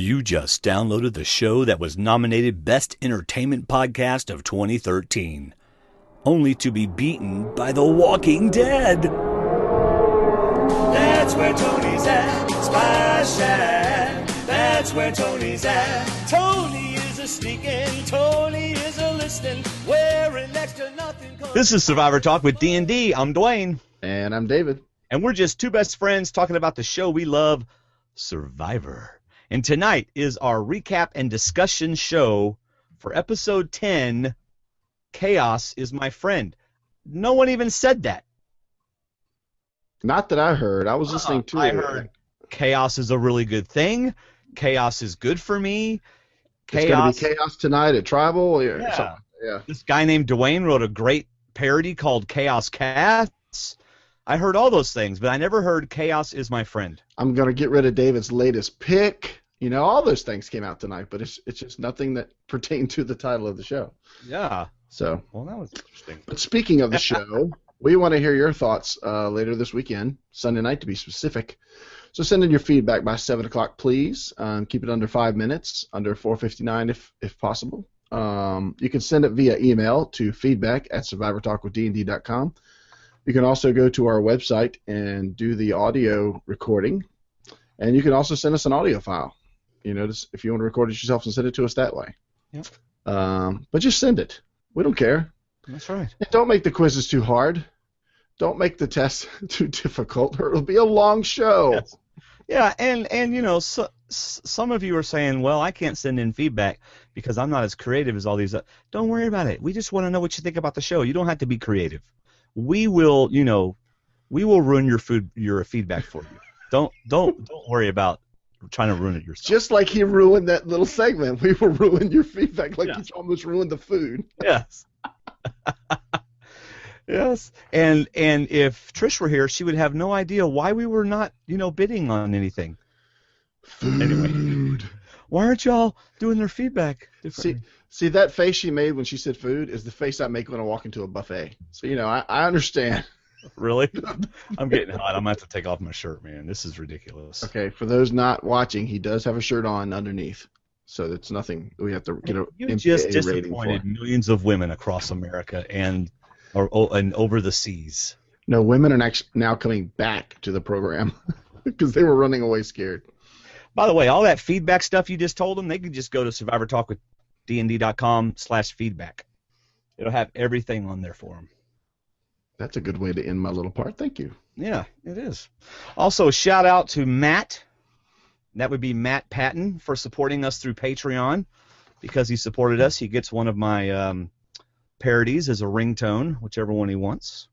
You just downloaded the show that was nominated Best Entertainment Podcast of 2013, only to be beaten by The Walking Dead. That's where Tony's at, Spyshack. That's where Tony's at. Tony is a sneaking, Tony is a listening, wearing next to nothing. This is Survivor Talk with D&D. I'm Dwayne. And I'm David. And we're just two best friends talking about the show we love, Survivor. And tonight is our recap and discussion show for episode 10, Chaos is My Friend. No one even said that. Not that I heard. I was listening to it. I heard chaos is a really good thing. Chaos is good for me. It's going to be chaos tonight at Tribal. Yeah. This guy named Dwayne wrote a great parody called Chaos Kass. I heard all those things, but I never heard Chaos is My Friend. I'm going to get rid of David's latest pick. You know, all those things came out tonight, but it's just nothing that pertained to the title of the show. Yeah. So. Well, that was interesting. But speaking of the show, we want to hear your thoughts later this weekend, Sunday night to be specific. So send in your feedback by 7 o'clock, please. Keep it under 5 minutes, under 4:59 if possible. You can send it via email to feedback@survivortalkwithdnd.com. You can also go to our website and do the audio recording. And you can also send us an audio file. You know, if you want to record it yourself and send it to us that way. Yep. But just send it. We don't care. That's right. And don't make the quizzes too hard. Don't make the tests too difficult, or it'll be a long show. Yes. Yeah, and you know, some of you are saying, well, I can't send in feedback because I'm not as creative as all these. Don't worry about it. We just want to know what you think about the show. You don't have to be creative. We will ruin your feedback for you. Don't worry about trying to ruin it yourself. Just like he ruined that little segment, we will ruin your feedback like he almost ruined the food. Yes. Yes. And if Trish were here, she would have no idea why we were not, bidding on anything. Food. Anyway, why aren't y'all doing their feedback differently? See that face she made when she said food is the face I make when I walk into a buffet. So, I understand. Really? I'm getting hot. I'm going to have to take off my shirt, man. This is ridiculous. Okay, for those not watching, he does have a shirt on underneath. So that's nothing we have to get a You MPA just rating disappointed for. millions of women across America and over the seas. No, women are now coming back to the program because they were running away scared. By the way, all that feedback stuff you just told them, they could just go to survivortalkwithdnd.com/feedback. It'll have everything on there for them. That's a good way to end my little part. Thank you. Yeah, it is. Also, shout out to Matt. That would be Matt Patton for supporting us through Patreon. Because he supported us, he gets one of my parodies as a ringtone, whichever one he wants.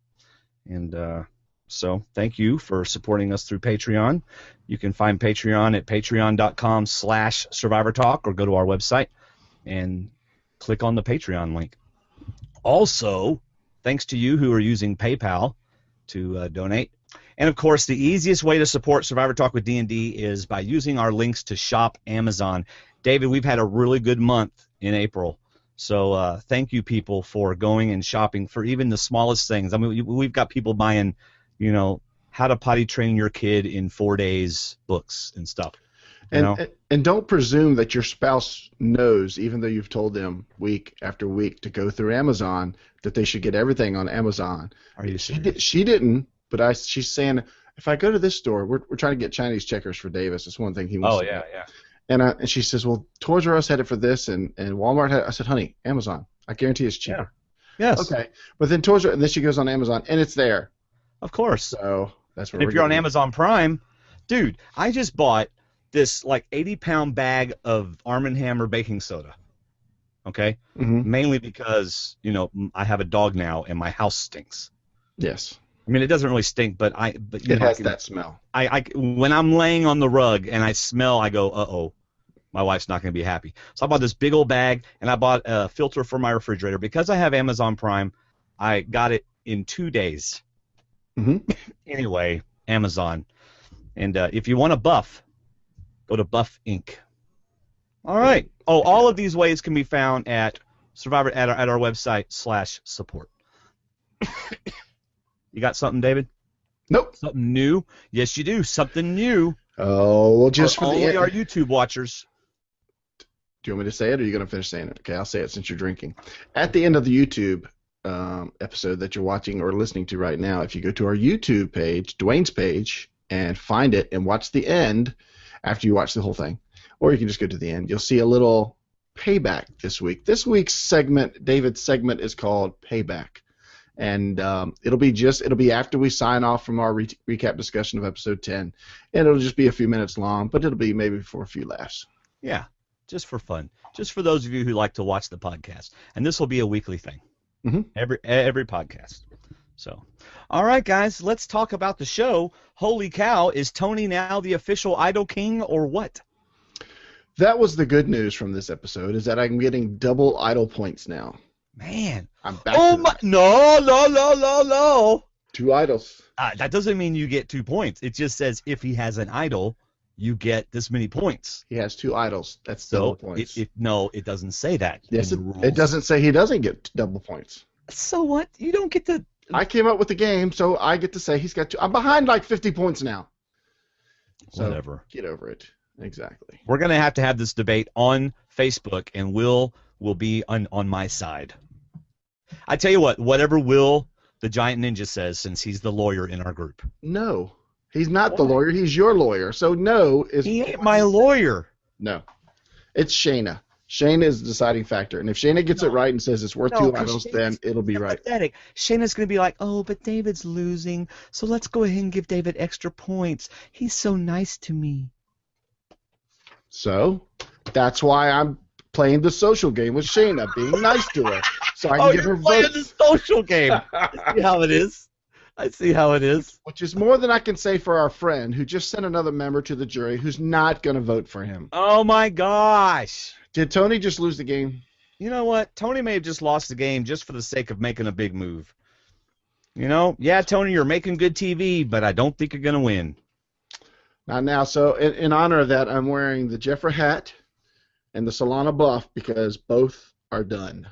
And so thank you for supporting us through Patreon. You can find Patreon at patreon.com/survivortalk or go to our website and click on the Patreon link. Also, thanks to you who are using PayPal to donate. And, of course, the easiest way to support Survivor Talk with D&D is by using our links to shop Amazon. David, we've had a really good month in April. So thank you, people, for going and shopping for even the smallest things. I mean, we've got people buying, how to potty train your kid in 4 days books and stuff. And don't presume that your spouse knows, even though you've told them week after week to go through Amazon, that they should get everything on Amazon. Are you serious? She didn't, but she's saying, if I go to this store, we're trying to get Chinese checkers for Davis. It's one thing he wants to yeah, get. yeah. And she says, well, Toys R Us had it for this, and Walmart had it. I said, honey, Amazon. I guarantee it's cheaper. Yeah. Yes. Okay. But then Toys R Us, and then she goes on Amazon, and it's there. Of course. So that's what if you're on Amazon Prime, dude, I just bought this 80-pound bag of Arm & Hammer baking soda. Okay? Mm-hmm. Mainly because, I have a dog now and my house stinks. Yes. I mean, it doesn't really stink, but it has that smell. When I'm laying on the rug and I smell, I go, uh-oh, my wife's not going to be happy. So I bought this big old bag, and I bought a filter for my refrigerator. Because I have Amazon Prime, I got it in 2 days. Mm-hmm. Anyway, Amazon. And if you want a buff, go to Buff Inc. All right. Oh, all of these ways can be found at Survivor at our website /support. You got something, David? Nope. Something new? Yes, you do. Something new. Oh, well, just for for only our YouTube watchers. Do you want me to say it, or are you going to finish saying it? Okay, I'll say it since you're drinking. At the end of the YouTube episode that you're watching or listening to right now, if you go to our YouTube page, Dwayne's page, and find it and watch the end after you watch the whole thing, or you can just go to the end, you'll see a little payback this week. This week's segment, David's segment, is called Payback. And it'll be after we sign off from our recap discussion of episode 10, and it'll just be a few minutes long, but it'll be maybe for a few laughs. Yeah, just for fun, just for those of you who like to watch the podcast. And this will be a weekly thing, every podcast. So, all right, guys, let's talk about the show. Holy cow, is Tony now the official Idol King or what? That was the good news from this episode, is that I'm getting double Idol points now. Man. I'm back to that. No. 2 idols. That doesn't mean you get 2 points. It just says if he has an idol, you get this many points. He has 2 idols. That's double points. No, it doesn't say that. Yes, it doesn't say he doesn't get double points. So what? You don't get to... I came up with the game, so I get to say he's got 2. I'm behind like 50 points now. So whatever. Get over it. Exactly. We're going to have this debate on Facebook, and Will be on my side. I tell you what, whatever Will, the Giant Ninja, says, since he's the lawyer in our group. No, he's not the lawyer. He's your lawyer. So no is. He ain't my lawyer. No, it's Shayna. Shayna is the deciding factor, and if Shayna gets it right and says it's worth 2 idols, then it'll be right. Pathetic. Shayna's going to be like, oh, but David's losing, so let's go ahead and give David extra points. He's so nice to me. So that's why I'm playing the social game with Shayna, being nice to her, so I can get her votes. Playing the social game. I see how it is. Which is more than I can say for our friend who just sent another member to the jury who's not going to vote for him. Oh my gosh. Did Tony just lose the game? You know what? Tony may have just lost the game just for the sake of making a big move. You know, yeah, Tony, you're making good TV, but I don't think you're going to win. Not now. So in honor of that, I'm wearing the Jefra hat and the Solana buff because both are done.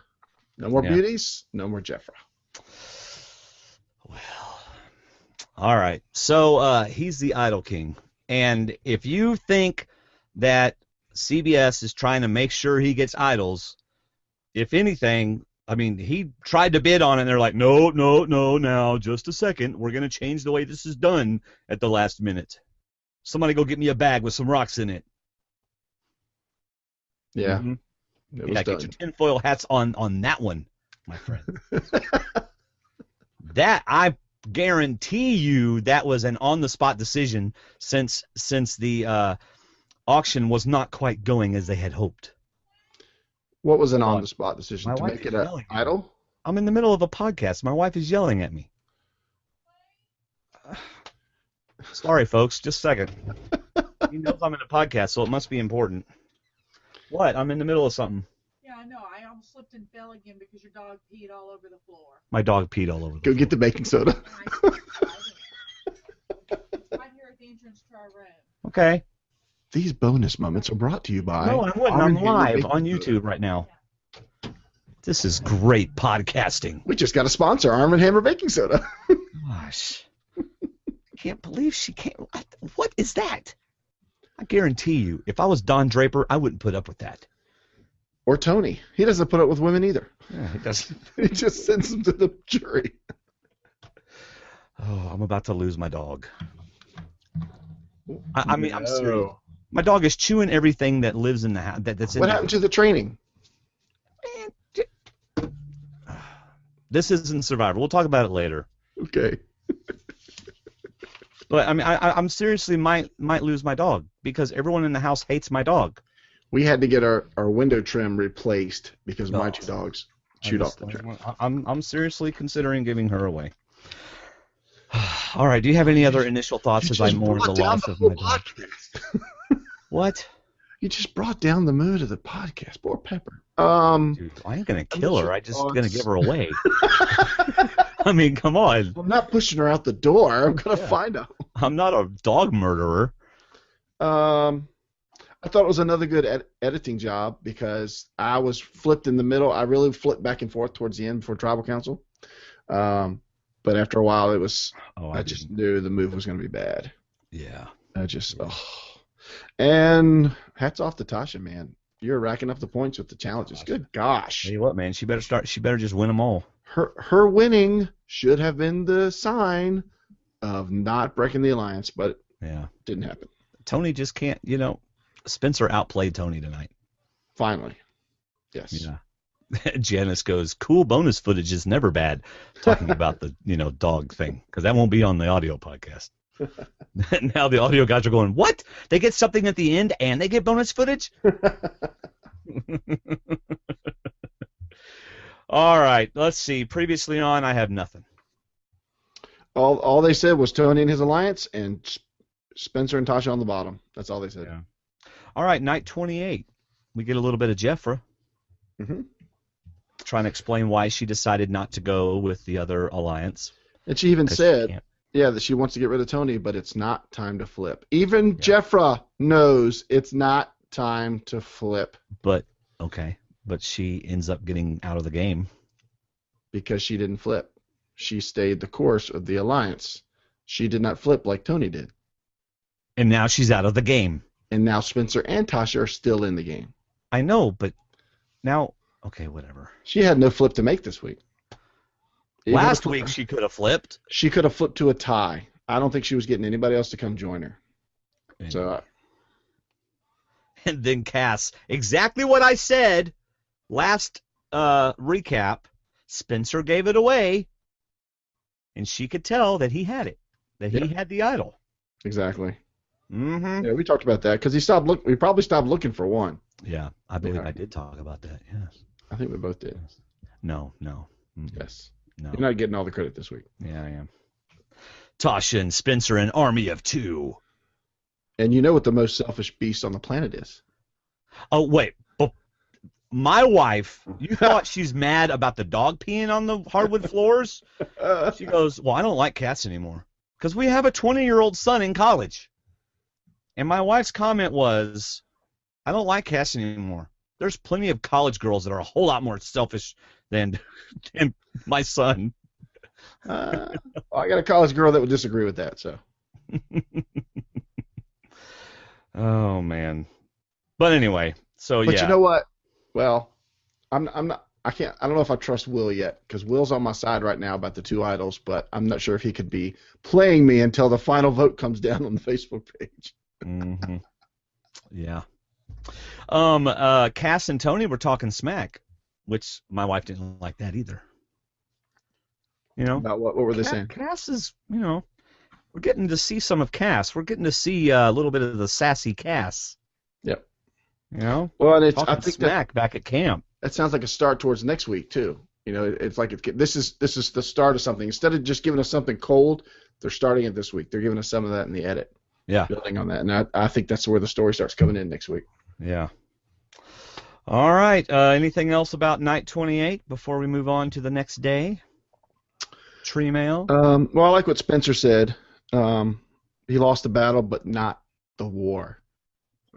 No more beauties, no more Jefra. Well, all right. So he's the Idol King. And if you think that CBS is trying to make sure he gets idols, if anything, I mean, he tried to bid on it, and they're like, no, now, just a second. We're going to change the way this is done at the last minute. Somebody go get me a bag with some rocks in it. Yeah. Yeah, get your tinfoil hats on that one, my friend. That, I guarantee you, that was an on-the-spot decision since the auction was not quite going as they had hoped. What was an on-the-spot decision? My to wife make it is an yelling. idol? I'm in the middle of a podcast. My wife is yelling at me. Sorry, folks. Just a second. He knows I'm in a podcast, so it must be important. What? I'm in the middle of something. Yeah, I know. I almost slipped and fell again because your dog peed all over the floor. My dog peed all over the Go floor. get the baking soda. It's right here at the entrance to our room. Okay. These bonus moments are brought to you by... No, I wouldn't. I'm Arm and Hammer live Baking on Soda. YouTube right now. This is great podcasting. We just got a sponsor, Arm and Hammer Baking Soda. Gosh. I can't believe she can't. What is that? I guarantee you, if I was Don Draper, I wouldn't put up with that. Or Tony. He doesn't put up with women either. Yeah, he doesn't. He just sends them to the jury. Oh, I'm about to lose my dog. I mean, I'm No. serious. My dog is chewing everything that lives in the house. That's in What the happened to the training? This isn't Survivor. We'll talk about it later. Okay. But I mean, I'm seriously might lose my dog because everyone in the house hates my dog. We had to get our window trim replaced because my 2 dogs chewed off the trim. I'm seriously considering giving her away. All right. Do you have any other initial thoughts as I mourn the loss of my dog? What? You just brought down the mood of the podcast. Poor Pepper. Dude, I ain't gonna kill her. I just gonna give her away. I mean, come on. I'm not pushing her out the door. I'm gonna find out. I'm not a dog murderer. I thought it was another good editing job because I was flipped in the middle. I really flipped back and forth towards the end before Tribal Council. But after a while, it was. I just knew the move was going to be bad. Yeah. And hats off to Tasha, man. You're racking up the points with the challenges. Good gosh. Tell you what, man, she better just win them all. Her winning should have been the sign of not breaking the alliance, but Yeah. didn't happen. Tony just can't, Spencer outplayed Tony tonight. Finally. Yes. Yeah. Janice goes, cool bonus footage is never bad, talking about the, dog thing, because that won't be on the audio podcast. Now the audio guys are going, what? They get something at the end and they get bonus footage? All right, let's see. Previously on, I have nothing. All they said was Tony and his alliance and Spencer and Tasha on the bottom. That's all they said. Yeah. All right, night 28. We get a little bit of Jefra. Mm-hmm. Trying to explain why she decided not to go with the other alliance. And she even said, that she wants to get rid of Tony, but it's not time to flip. Even Jefra knows it's not time to flip. But she ends up getting out of the game. Because she didn't flip. She stayed the course of the alliance. She did not flip like Tony did. And now she's out of the game. And now Spencer and Tasha are still in the game. I know, but now, okay, whatever. She had no flip to make this week. Last week she could have flipped. She could have flipped to a tie. I don't think she was getting anybody else to come join her. So, and then Kass, exactly what I said last recap. Spencer gave it away, and she could tell that he had it, that he had the idol. Exactly. Mm-hmm. Yeah, we talked about that because we probably stopped looking for one. Yeah, I believe I did talk about that. Yes. I think we both did. No. Mm-hmm. Yes. No. You're not getting all the credit this week. Yeah, I am. Tasha and Spencer, an army of two. And you know what the most selfish beast on the planet is? Oh, wait. My wife, you thought she's mad about the dog peeing on the hardwood floors? She goes, well, I don't like cats anymore because we have a 20-year-old son in college. And my wife's comment was, I don't like Kass anymore. There's plenty of college girls that are a whole lot more selfish than my son. I got a college girl that would disagree with that. So. Oh man. But anyway, But you know what? Well, I'm not. I don't know if I trust Will yet because Will's on my side right now about the two idols, but I'm not sure if he could be playing me until the final vote comes down on the Facebook page. Mm-hmm. Yeah. Kass and Tony were talking smack, which my wife didn't like that either. About what were they saying? Kass is, we're getting to see some of Kass. We're getting to see a little bit of the sassy Kass. Yep. Well, and I think smack back at camp. That sounds like a start towards next week too. It's like this is the start of something. Instead of just giving us something cold, they're starting it this week. They're giving us some of that in the edit. Yeah. Building on that, and I think that's where the story starts coming in next week. Yeah. All right. Anything else about night 28 before we move on to the next day? Tree mail? Well, I like what Spencer said. He lost the battle, but not the war.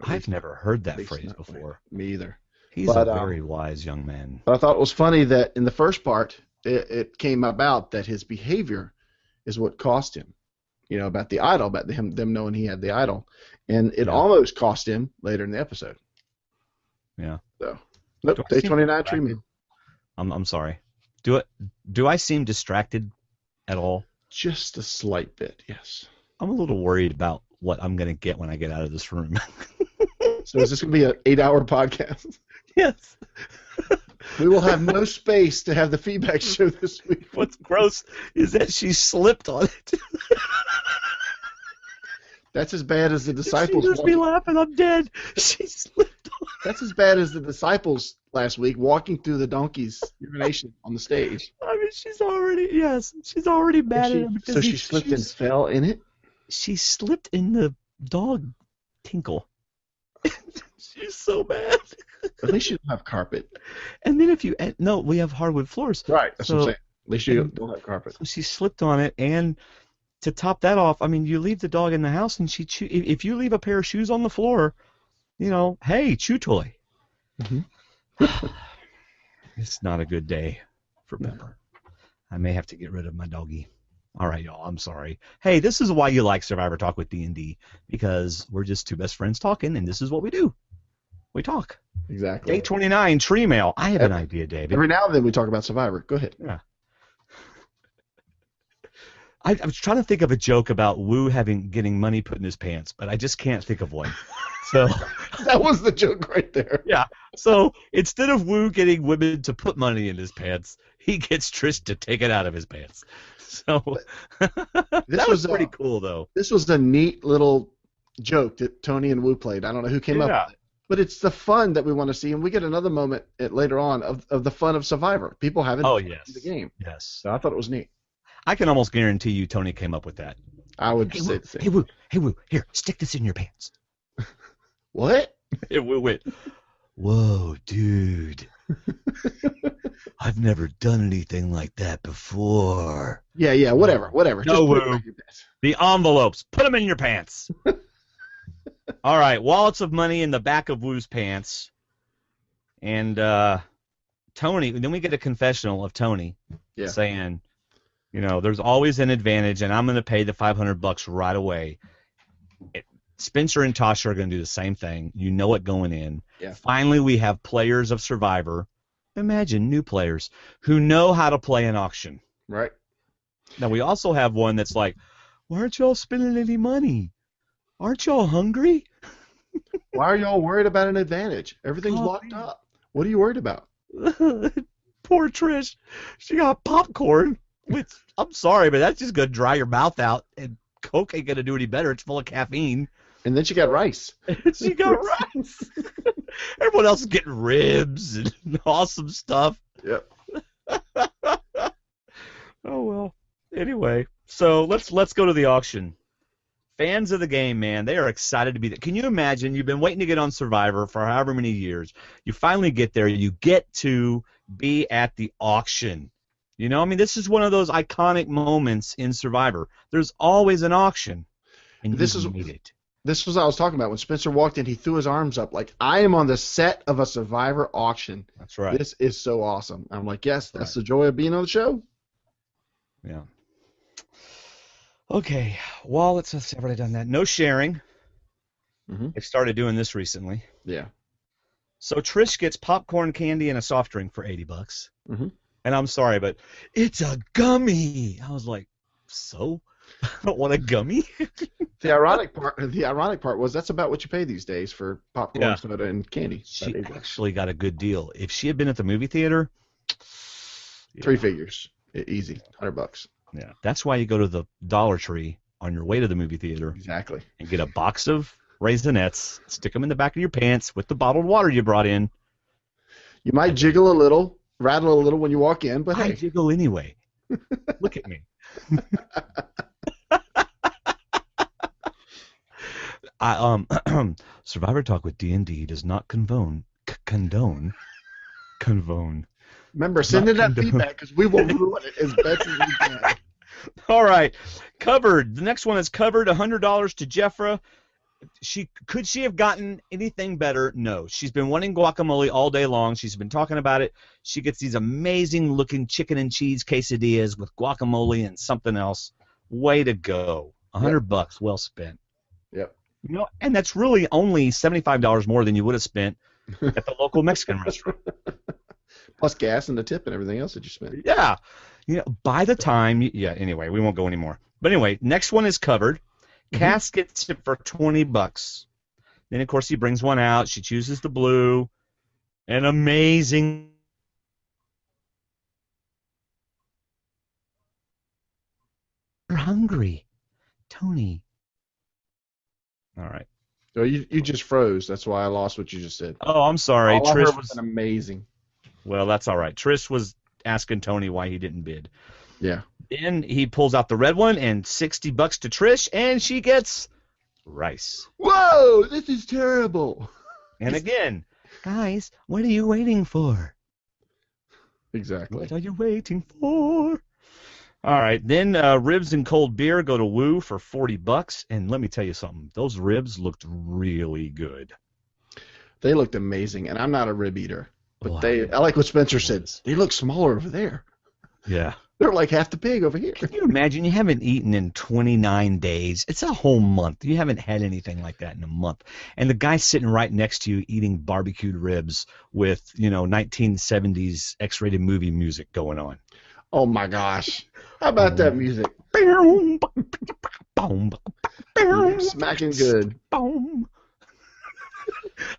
I've never heard that phrase before. Me either. He's a very wise young man. But I thought it was funny that in the first part, it came about that his behavior is what cost him. About the idol, about them knowing he had the idol. And it almost cost him later in the episode. Yeah. So, nope, day 29 tree mail. I'm sorry. Do I seem distracted at all? Just a slight bit, yes. I'm a little worried about what I'm going to get when I get out of this room. So is this going to be an 8-hour podcast? Yes. We will have no space to have the feedback show this week. What's gross is that she slipped on it. That's as bad as the disciples. She hears me laughing. I'm dead. She slipped on it. That's as bad as the disciples last week walking through the donkey's urination on the stage. I mean, she's already mad at him. So she slipped and fell in it? She slipped in the dog tinkle. She's so bad. At least you don't have carpet. And then we have hardwood floors. Right, that's what I'm saying. At least you don't have carpet. So she slipped on it, and to top that off, I mean, you leave the dog in the house, and if you leave a pair of shoes on the floor, hey, chew toy. Mm-hmm. It's not a good day for Pepper. I may have to get rid of my doggy. All right, y'all, I'm sorry. Hey, this is why you like Survivor Talk with D&D, because we're just two best friends talking, and this is what we do. We talk. Exactly. Day 29, tree mail. I have an idea, David. Every now and then we talk about Survivor. Go ahead. Yeah. I was trying to think of a joke about Woo getting money put in his pants, but I just can't think of one. So That was the joke right there. yeah. So instead of Woo getting women to put money in his pants, he gets Trish to take it out of his pants. So that was pretty cool, though. This was a neat little joke that Tony and Woo played. I don't know who came up with it. But it's the fun that we want to see, and we get another moment later on of the fun of Survivor. People having fun in the game. Yes. So I thought it was neat. I can almost guarantee you Tony came up with that. I would say the same. Hey Woo, here, stick this in your pants. What? Hey Woo went, whoa, dude. I've never done anything like that before. Yeah, whatever. No, Woo. The envelopes, put them in your pants. All right, wallets of money in the back of Woo's pants. And Tony, then we get a confessional of Tony saying, there's always an advantage, and I'm going to pay the $500 right away. Spencer and Tasha are going to do the same thing. You know it going in. Yeah. Finally, we have players of Survivor. Imagine new players who know how to play an auction. Right. Now, we also have one that's like, why aren't y'all spending any money? Aren't y'all hungry? Why are y'all worried about an advantage? Everything's locked up. What are you worried about? Poor Trish. She got popcorn. Which, I'm sorry, but that's just going to dry your mouth out, and Coke ain't going to do any better. It's full of caffeine. And then she got rice. She got rice. Everyone else is getting ribs and awesome stuff. Yep. Oh, well. Anyway, so let's go to the auction. Fans of the game, man, they are excited to be there. Can you imagine? You've been waiting to get on Survivor for however many years. You finally get there. You get to be at the auction. This is one of those iconic moments in Survivor. There's always an auction, and you need it. This was what I was talking about. When Spencer walked in, he threw his arms up like, I am on the set of a Survivor auction. That's right. This is so awesome. I'm like, yes, that's the joy of being on the show. Yeah. Okay, wallets, I've already done that. No sharing. Mm-hmm. They've started doing this recently. Yeah. So Trish gets popcorn, candy, and a soft drink for $80. Mm-hmm. And I'm sorry, but it's a gummy. I was like, so? I don't want a gummy? The ironic part was that's about what you pay these days for popcorn, soda, and candy. She actually got a good deal. If she had been at the movie theater, 3 figures, easy, $100. Yeah, that's why you go to the Dollar Tree on your way to the movie theater. Exactly. And get a box of Raisinets, stick them in the back of your pants with the bottled water you brought in. You might jiggle a little, rattle a little when you walk in, but I jiggle anyway. Look at me. Survivor Talk with D&D does not condone. Remember, send in that feedback because we will ruin it as best as we can. All right, covered. The next one is covered. $100 to Jefra. Could she have gotten anything better? No. She's been wanting guacamole all day long. She's been talking about it. She gets these amazing-looking chicken and cheese quesadillas with guacamole and something else. Way to go. $100, well spent. Yep. And that's really only $75 more than you would have spent at the local Mexican restaurant. Plus gas and the tip and everything else that you spent. Yeah. By the time, anyway, we won't go anymore. But anyway, next one is covered. Kass gets it for $20. Then, of course, he brings one out. She chooses the blue. An amazing. You're hungry, Tony. All right. So you just froze. That's why I lost what you just said. Oh, I'm sorry. All I Trish heard was an amazing. Well, that's all right. Trish was asking Tony why he didn't bid. Yeah. Then he pulls out the red one and $60 to Trish, and she gets rice. Whoa, this is terrible. And again, guys, what are you waiting for? Exactly. What are you waiting for? All right, then ribs and cold beer go to Woo for $40, and let me tell you something. Those ribs looked really good. They looked amazing, and I'm not a rib eater, but I like what Spencer said. They look smaller over there. Yeah. They're like half the pig over here. Can you imagine? You haven't eaten in 29 days. It's a whole month. You haven't had anything like that in a month. And the guy's sitting right next to you eating barbecued ribs with, 1970s X-rated movie music going on. Oh, my gosh. How about that music? Smacking good.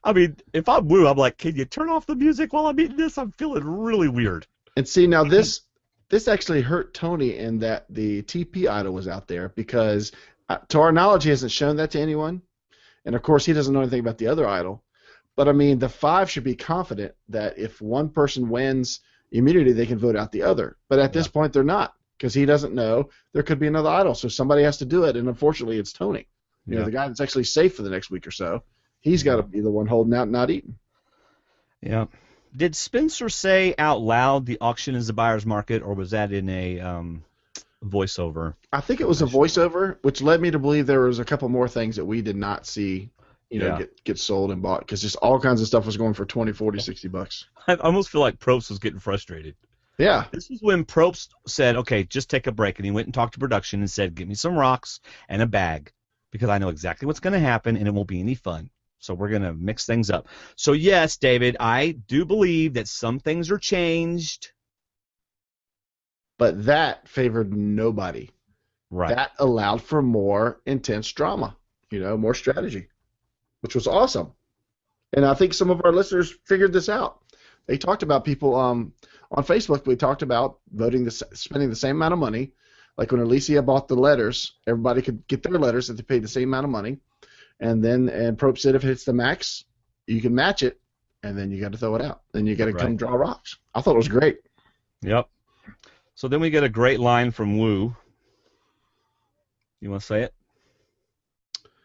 I mean, if I'm Woo, I'm like, can you turn off the music while I'm eating this? I'm feeling really weird. And see, now this actually hurt Tony in that the TP idol was out there because, to our knowledge, he hasn't shown that to anyone. And, of course, he doesn't know anything about the other idol. But, I mean, the 5 should be confident that if one person wins immunity, they can vote out the other. But at this point, they're not because he doesn't know there could be another idol. So somebody has to do it, and unfortunately, it's Tony. You know, the guy that's actually safe for the next week or so. He's got to be the one holding out and not eating. Yeah. Did Spencer say out loud the auction is the buyer's market, or was that in a voiceover? I think it was a voiceover, which led me to believe there was a couple more things that we did not see, get sold and bought, because just all kinds of stuff was going for 20, 40, 60 bucks. I almost feel like Probst was getting frustrated. Yeah. This is when Probst said, okay, just take a break, and he went and talked to production and said, give me some rocks and a bag, because I know exactly what's going to happen, and it won't be any fun. So we're going to mix things up. So, yes, David, I do believe that some things are changed. But that favored nobody. Right. That allowed for more intense drama, more strategy, which was awesome. And I think some of our listeners figured this out. They talked about people on Facebook. We talked about spending the same amount of money. Like when Alicia bought the letters, everybody could get their letters if they paid the same amount of money. And Probst said if it hits the max, you can match it, and then you got to throw it out. Then you got to come draw rocks. I thought it was great. Yep. So then we get a great line from Woo. You want to say it?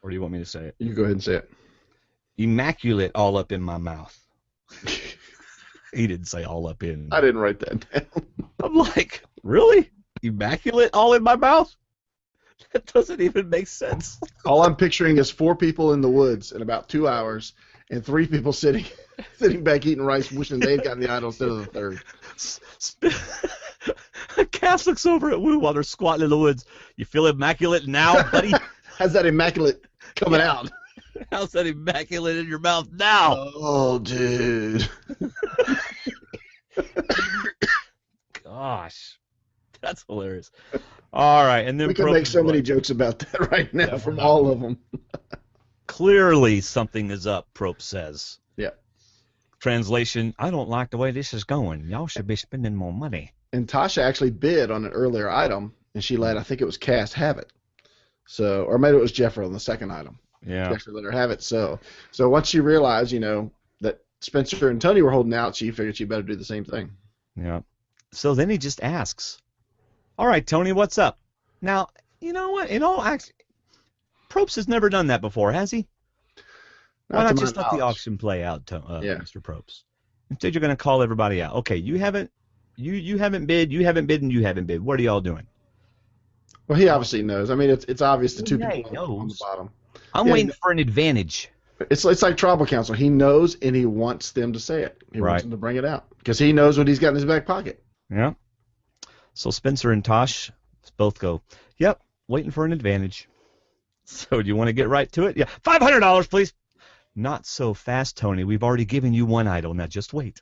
Or do you want me to say it? You go ahead and say it. Immaculate all up in my mouth. He didn't say all up in. I didn't write that down. I'm like, really? Immaculate all in my mouth? That doesn't even make sense. All I'm picturing is 4 people in the woods in about 2 hours, and 3 people sitting back eating rice, wishing they'd gotten the idol instead of the third. Kass looks over at Woo while they're squatting in the woods. You feel immaculate now, buddy? How's that immaculate coming out? How's that immaculate in your mouth now? Oh, dude. Gosh. That's hilarious. All right, and then we can make so many jokes about that right now from all of them. Clearly something is up, Probst says. Yeah. Translation, I don't like the way this is going. Y'all should be spending more money. And Tasha actually bid on an earlier item, and she let, I think it was Kass, have it. So, or maybe it was Jefra on the second item. Yeah. She actually let her have it. So once she realized, that Spencer and Tony were holding out, she figured she better do the same thing. Yeah. So then he just asks, all right, Tony, what's up? Now, you know what? Probst has never done that before, has he? Why not just let the auction play out, Mr. Probst? Instead, you're going to call everybody out. Okay, you haven't bid, and you haven't bid. What are y'all doing? Well, he obviously knows. I mean, it's obvious the 2 people on the bottom. I'm waiting for an advantage. It's like tribal council. He knows, and he wants them to say it. He wants them to bring it out because he knows what he's got in his back pocket. Yeah. So Spencer and Tosh both go, yep, waiting for an advantage. So do you want to get right to it? Yeah, $500, please. Not so fast, Tony. We've already given you one idol. Now just wait.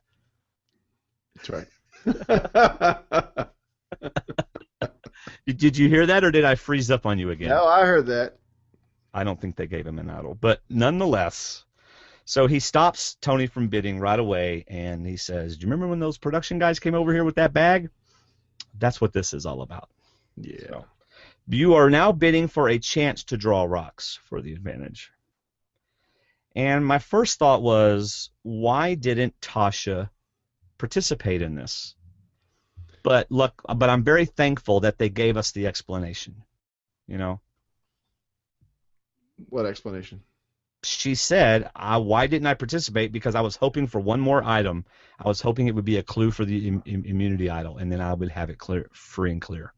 That's right. Did you hear that, or did I freeze up on you again? No, I heard that. I don't think they gave him an idol, but nonetheless. So he stops Tony from bidding right away, and he says, do you remember when those production guys came over here with that bag? That's what this is all about. Yeah. So, you are now bidding for a chance to draw rocks for the advantage. And my first thought was, why didn't Tasha participate in this? But I'm very thankful that they gave us the explanation. What explanation? She said, why didn't I participate? Because I was hoping for one more item. I was hoping it would be a clue for the immunity idol, and then I would have it free and clear.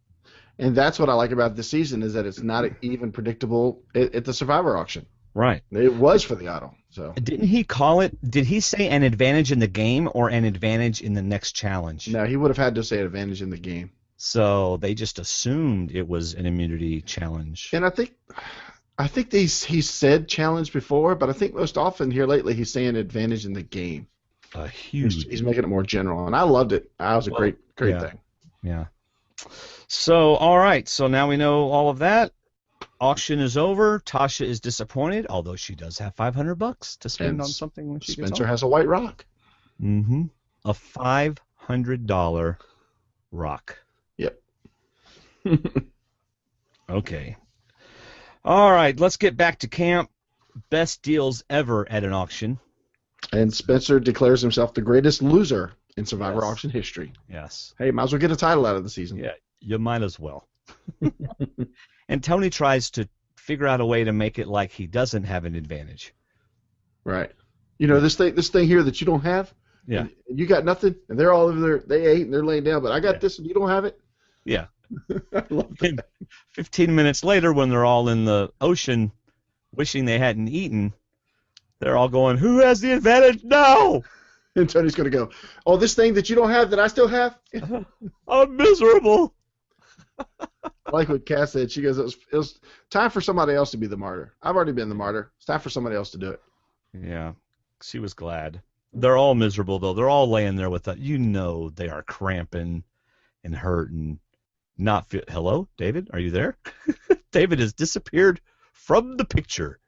And that's what I like about this season is that it's not even predictable at the Survivor auction. Right. It was for the idol. So didn't he call it? Did he say an advantage in the game or an advantage in the next challenge? No, he would have had to say advantage in the game. So they just assumed it was an immunity challenge. And I think he's said challenge before, but I think most often here lately he's saying advantage in the game. A huge. He's making it more general, and I loved it. That was a great thing. Yeah. So, all right. So now we know all of that. Auction is over. Tasha is disappointed, although she does have $500 to spend on something when she gets Spencer home. has a white rock. Mm-hmm. A $500 rock. Yep. Okay. All right. Let's get back to camp. Best deals ever at an auction. And Spencer declares himself the greatest loser in Survivor auction history. Yes. Hey, might as well get a title out of the season. Yeah, you might as well. And Tony tries to figure out a way to make it like he doesn't have an advantage. Right. You know, this thing here that you don't have. Yeah. And you got nothing, and they're all over there. They ate and they're laying down, but I got this and you don't have it. Yeah. I love that. 15 minutes later, when they're all in the ocean wishing they hadn't eaten, they're all going, "Who has the advantage now?" And Tony's going to go, "Oh, this thing that you don't have that I still have?" I'm miserable. I like what Kass said. She goes, it was time for somebody else to be the martyr. I've already been the martyr. It's time for somebody else to do it. Yeah, she was glad. They're all miserable, though. They're all laying there with that. You know they are cramping and hurting. Not fit. Hello, David? Are you there? David has disappeared from the picture.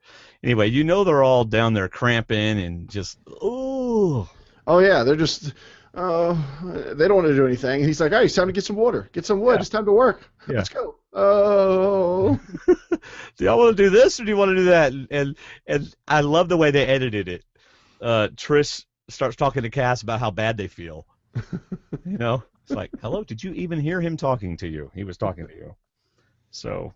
Anyway, you know they're all down there cramping and just, oh. Oh, yeah, they're just, they don't want to do anything. And he's like, "Hey, it's time to get some water. Get some wood. Yeah. It's time to work. Yeah. Let's go." Oh. Do y'all want to do this or do you want to do that? And I love the way they edited it. Trish starts talking to Kass about how bad they feel. You know? It's like, hello, did you even hear him talking to you? He was talking to you. So,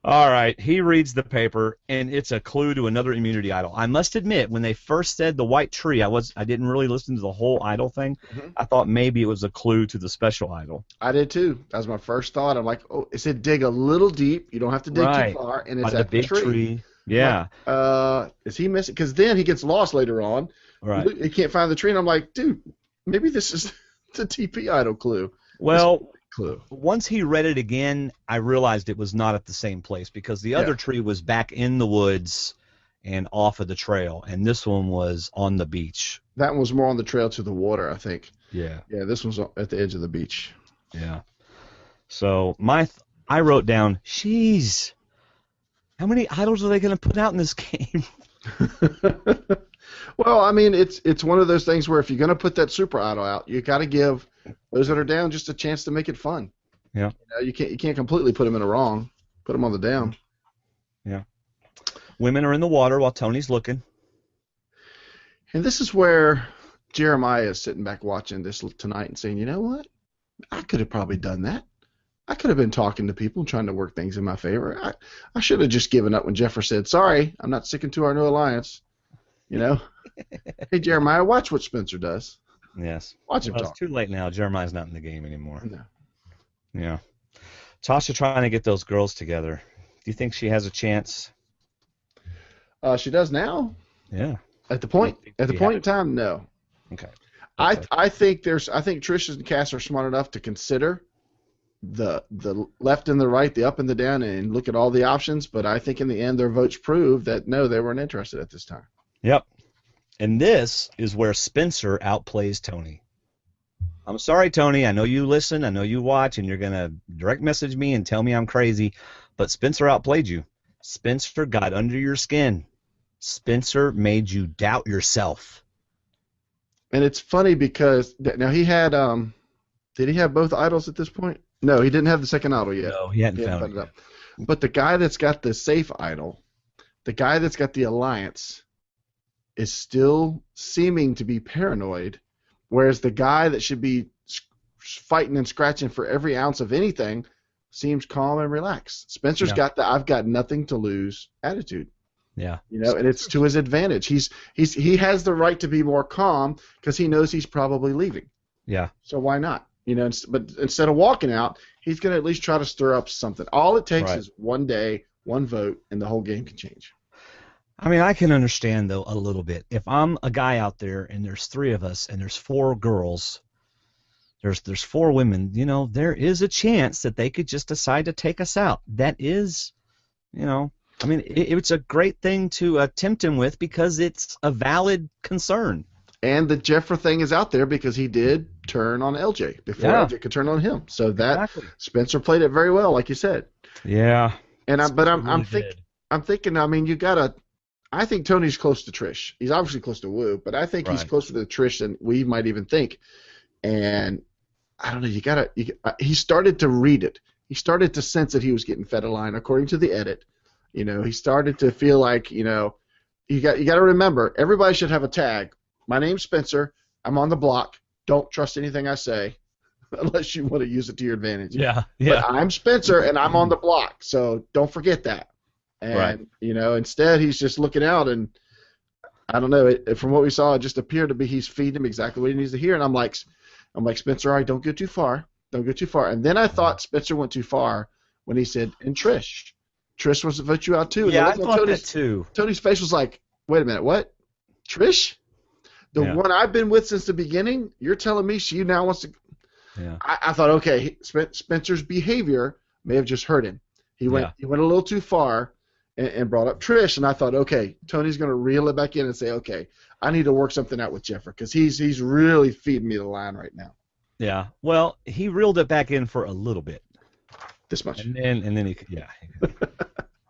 all right, he reads the paper, and it's a clue to another immunity idol. I must admit, when they first said the white tree, I didn't really listen to the whole idol thing. Mm-hmm. I thought maybe it was a clue to the special idol. I did too. That was my first thought. I'm like, oh, it said dig a little deep. You don't have to dig too far, and it's at the big tree. Yeah. Is he missing? Because then he gets lost later on. Right. He can't find the tree, and I'm like, dude, maybe this is the TP idol clue. Well, once he read it again, I realized it was not at the same place because the other tree was back in the woods and off of the trail, and this one was on the beach. That one was more on the trail to the water, I think. Yeah. Yeah, this one's at the edge of the beach. Yeah. So I wrote down, "Jeez, how many idols are they going to put out in this game?" Well, I mean, it's one of those things where if you're going to put that super idol out, you got to give those that are down just a chance to make it fun. Yeah. You can't completely put them in a wrong. Put them on the down. Yeah. Women are in the water while Tony's looking. And this is where Jeremiah is sitting back watching this tonight and saying, "You know what? I could have probably done that. I could have been talking to people, trying to work things in my favor. I should have just given up when Jefra said, 'Sorry, I'm not sticking to our new alliance.'" You know? Hey, Jeremiah, watch what Spencer does. Yes. Watch him talk. It's too late now. Jeremiah's not in the game anymore. No. Yeah. Tasha trying to get those girls together. Do you think she has a chance? She does now. Yeah. At the point in time, no. Okay. I think Trish and Kass are smart enough to consider the left and the right, the up and the down, and look at all the options. But I think in the end, their votes prove that no, they weren't interested at this time. Yep. And this is where Spencer outplays Tony. I'm sorry, Tony. I know you listen. I know you watch, and you're going to direct message me and tell me I'm crazy. But Spencer outplayed you. Spencer got under your skin. Spencer made you doubt yourself. And it's funny because now he had did he have both idols at this point? No, he didn't have the second idol yet. No, he hadn't found it. But the guy that's got the safe idol, the guy that's got the alliance, is still seeming to be paranoid, whereas the guy that should be fighting and scratching for every ounce of anything seems calm and relaxed. Spencer's got the "I've got nothing to lose" attitude. Yeah. You know, and it's to his advantage. He has the right to be more calm because he knows he's probably leaving. Yeah. So why not? You know, but instead of walking out, he's going to at least try to stir up something. All it takes is one day, one vote, and the whole game can change. I mean, I can understand, though, a little bit. If I'm a guy out there and there's 3 of us and there's 4 girls, there's 4 women. There is a chance that they could just decide to take us out. That is, it's a great thing to tempt him with because it's a valid concern. And the Jefra thing is out there because he did turn on LJ before LJ could turn on him. So that Spencer played it very well, like you said. Yeah. And I'm thinking. I mean, I think Tony's close to Trish. He's obviously close to Woo, but I think he's closer to Trish than we might even think. And I don't know. He started to read it. He started to sense that he was getting fed a line, according to the edit. He started to feel like, you got to remember, everybody should have a tag. My name's Spencer. I'm on the block. Don't trust anything I say, unless you want to use it to your advantage. Yeah. But I'm Spencer, and I'm on the block, so don't forget that. And instead he's just looking out, and I don't know. From what we saw, it just appeared to be he's feeding him exactly what he needs to hear. And I'm like, Spencer, all right, don't go too far. Don't go too far. And then I thought Spencer went too far when he said, and Trish wants to vote you out too. Yeah, I thought that too. Tony's face was like, wait a minute, what? Trish? The one I've been with since the beginning? You're telling me she now wants to? Yeah. I thought, okay, Spencer's behavior may have just hurt him. He went a little too far and brought up Trish, and I thought, okay, Tony's going to reel it back in and say, okay, I need to work something out with Jefra because he's really feeding me the line right now. Yeah. Well, he reeled it back in for a little bit. This much. And then he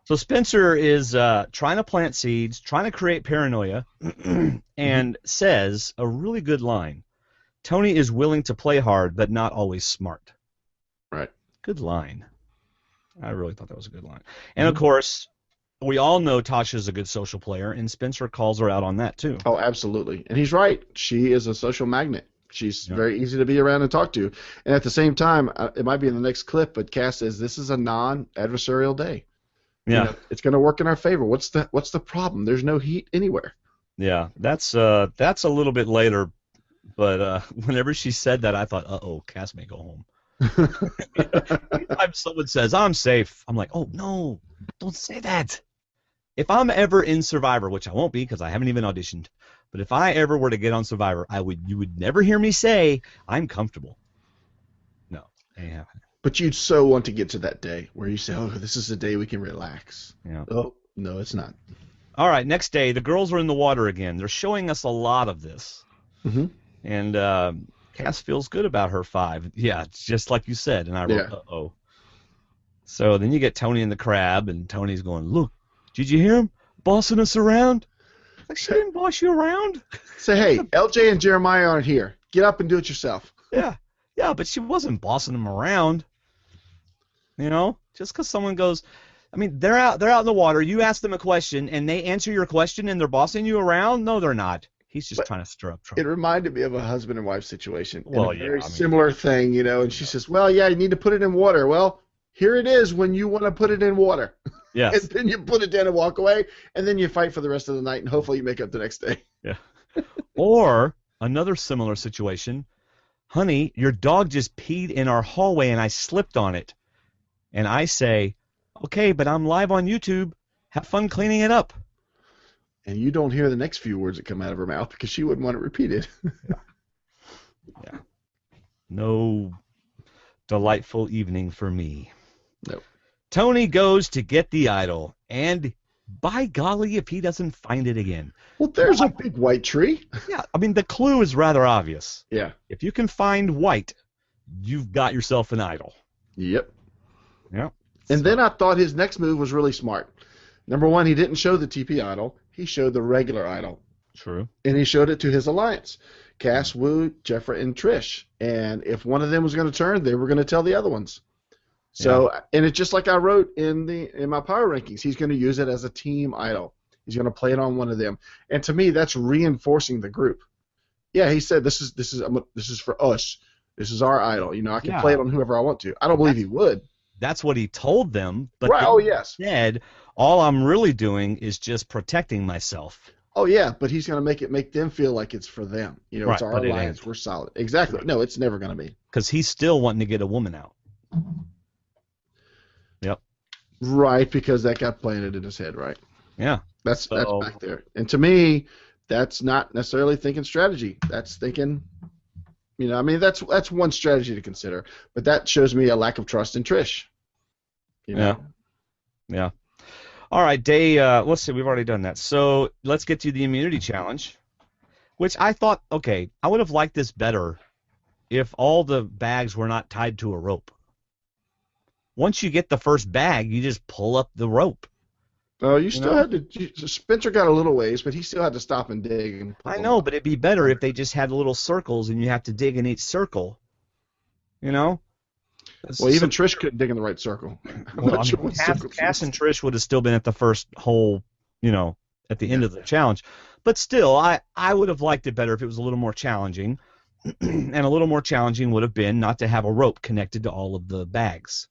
So Spencer is trying to plant seeds, trying to create paranoia, and says a really good line. Tony is willing to play hard, but not always smart. Right. Good line. I really thought that was a good line. And, of course, we all know Tasha's a good social player, and Spencer calls her out on that, too. Oh, absolutely. And he's right. She is a social magnet. She's very easy to be around and talk to. And at the same time, it might be in the next clip, but Kass says this is a non-adversarial day. Yeah. It's going to work in our favor. What's the problem? There's no heat anywhere. Yeah, that's a little bit later, but whenever she said that, I thought, uh-oh, Kass may go home. Anytime someone says, I'm safe, I'm like, oh, no, don't say that. If I'm ever in Survivor, which I won't be because I haven't even auditioned, but if I ever were to get on Survivor, you would never hear me say, I'm comfortable. No, ain't happening. But you'd so want to get to that day where you say, oh, this is the day we can relax. Yeah. Oh, no, it's not. All right, next day, the girls are in the water again. They're showing us a lot of this. Mm-hmm. And Kass feels good about her 5. Yeah, it's just like you said. And I wrote, uh-oh. So then you get Tony and the crab, and Tony's going, look, did you hear him bossing us around? Like, she didn't boss you around. Say, hey, LJ and Jeremiah aren't here. Get up and do it yourself. Yeah, but she wasn't bossing them around. Just because someone goes, I mean, they're out in the water. You ask them a question, and they answer your question, and they're bossing you around? No, they're not. He's just trying to stir up trouble. It reminded me of a husband and wife situation. Well, very similar thing, and she says, well, yeah, you need to put it in water. Well, here it is when you want to put it in water. Yes. And then you put it down and walk away, and then you fight for the rest of the night, and hopefully you make up the next day. Yeah. Or another similar situation, honey, your dog just peed in our hallway, and I slipped on it. And I say, okay, but I'm live on YouTube. Have fun cleaning it up. And you don't hear the next few words that come out of her mouth because she wouldn't want it repeated. Yeah. No delightful evening for me. No. Tony goes to get the idol, and by golly, if he doesn't find it again. Well, there's a big white tree. Yeah, I mean, the clue is rather obvious. Yeah. If you can find white, you've got yourself an idol. Yep. Yeah. And then I thought his next move was really smart. Number one, he didn't show the TP idol. He showed the regular idol. True. And he showed it to his alliance. Kass, Woo, Jefra, and Trish. And if one of them was going to turn, they were going to tell the other ones. So, and it's just like I wrote in my power rankings. He's going to use it as a team idol. He's going to play it on one of them. And to me, that's reinforcing the group. Yeah, he said this is for us. This is our idol. I can play it on whoever I want to. I don't believe he would. That's what he told them. But right. Oh, yes. Said, all I'm really doing is just protecting myself. Oh, yeah, but he's going to make them feel like it's for them. It's our alliance. We're solid. Exactly. Right. No, it's never going to be. Because he's still wanting to get a woman out. Yep. Right, because that got planted in his head, right? Yeah. That's back there. And to me, that's not necessarily thinking strategy. That's thinking You know, I mean, that's one strategy to consider. But that shows me a lack of trust in Trish. You know? Yeah. All right, let's see, we've already done that. So let's get to the immunity challenge, which I thought, okay, I would have liked this better if all the bags were not tied to a rope. Once you get the first bag, you just pull up the rope. Oh, you still had to. Spencer got a little ways, but he still had to stop and dig. And I know, but it'd be better if they just had little circles and you have to dig in each circle. You know? Well, even Trish couldn't dig in the right circle. Well, Kass and Trish would have still been at the first hole, at the end of the challenge. But still, I would have liked it better if it was a little more challenging. And a little more challenging would have been not to have a rope connected to all of the bags.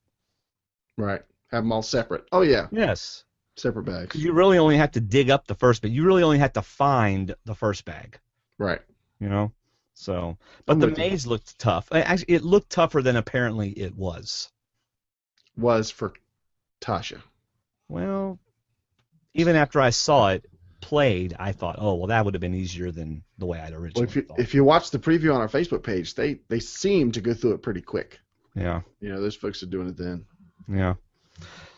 Right. Have them all separate. Oh, yeah. Yes. Separate bags. You really only have to dig up the first bag. You really only have to find the first bag. Right. So, but the maze looked tough. Actually, it looked tougher than apparently it was. Was for Tasha. Well, even after I saw it played, I thought, oh, well, that would have been easier than the way I'd originally thought. If you watch the preview on our Facebook page, they seem to go through it pretty quick. Yeah. Those folks are doing it then. Yeah.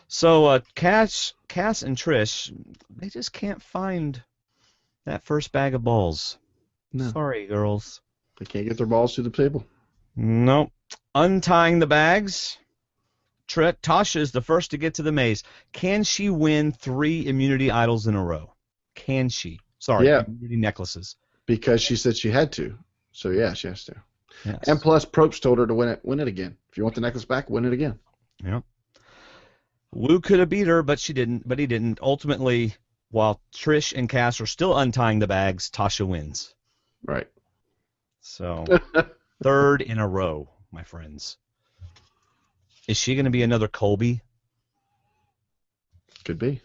So Kass and Trish, they just can't find that first bag of balls. No. Sorry, girls. They can't get their balls to the table. Nope. Untying the bags. Tasha is the first to get to the maze. Can she win 3 immunity idols in a row? Can she? Sorry, yeah. Immunity necklaces. Because she said she had to. So, yeah, she has to. Yes. And plus, Probst told her to win it again. If you want the necklace back, win it again. Yeah. Wu could have beat her, but he didn't. Ultimately, while Trish and Kass are still untying the bags, Tasha wins. Right. So, 3rd in a row, my friends. Is she going to be another Colby? Could be.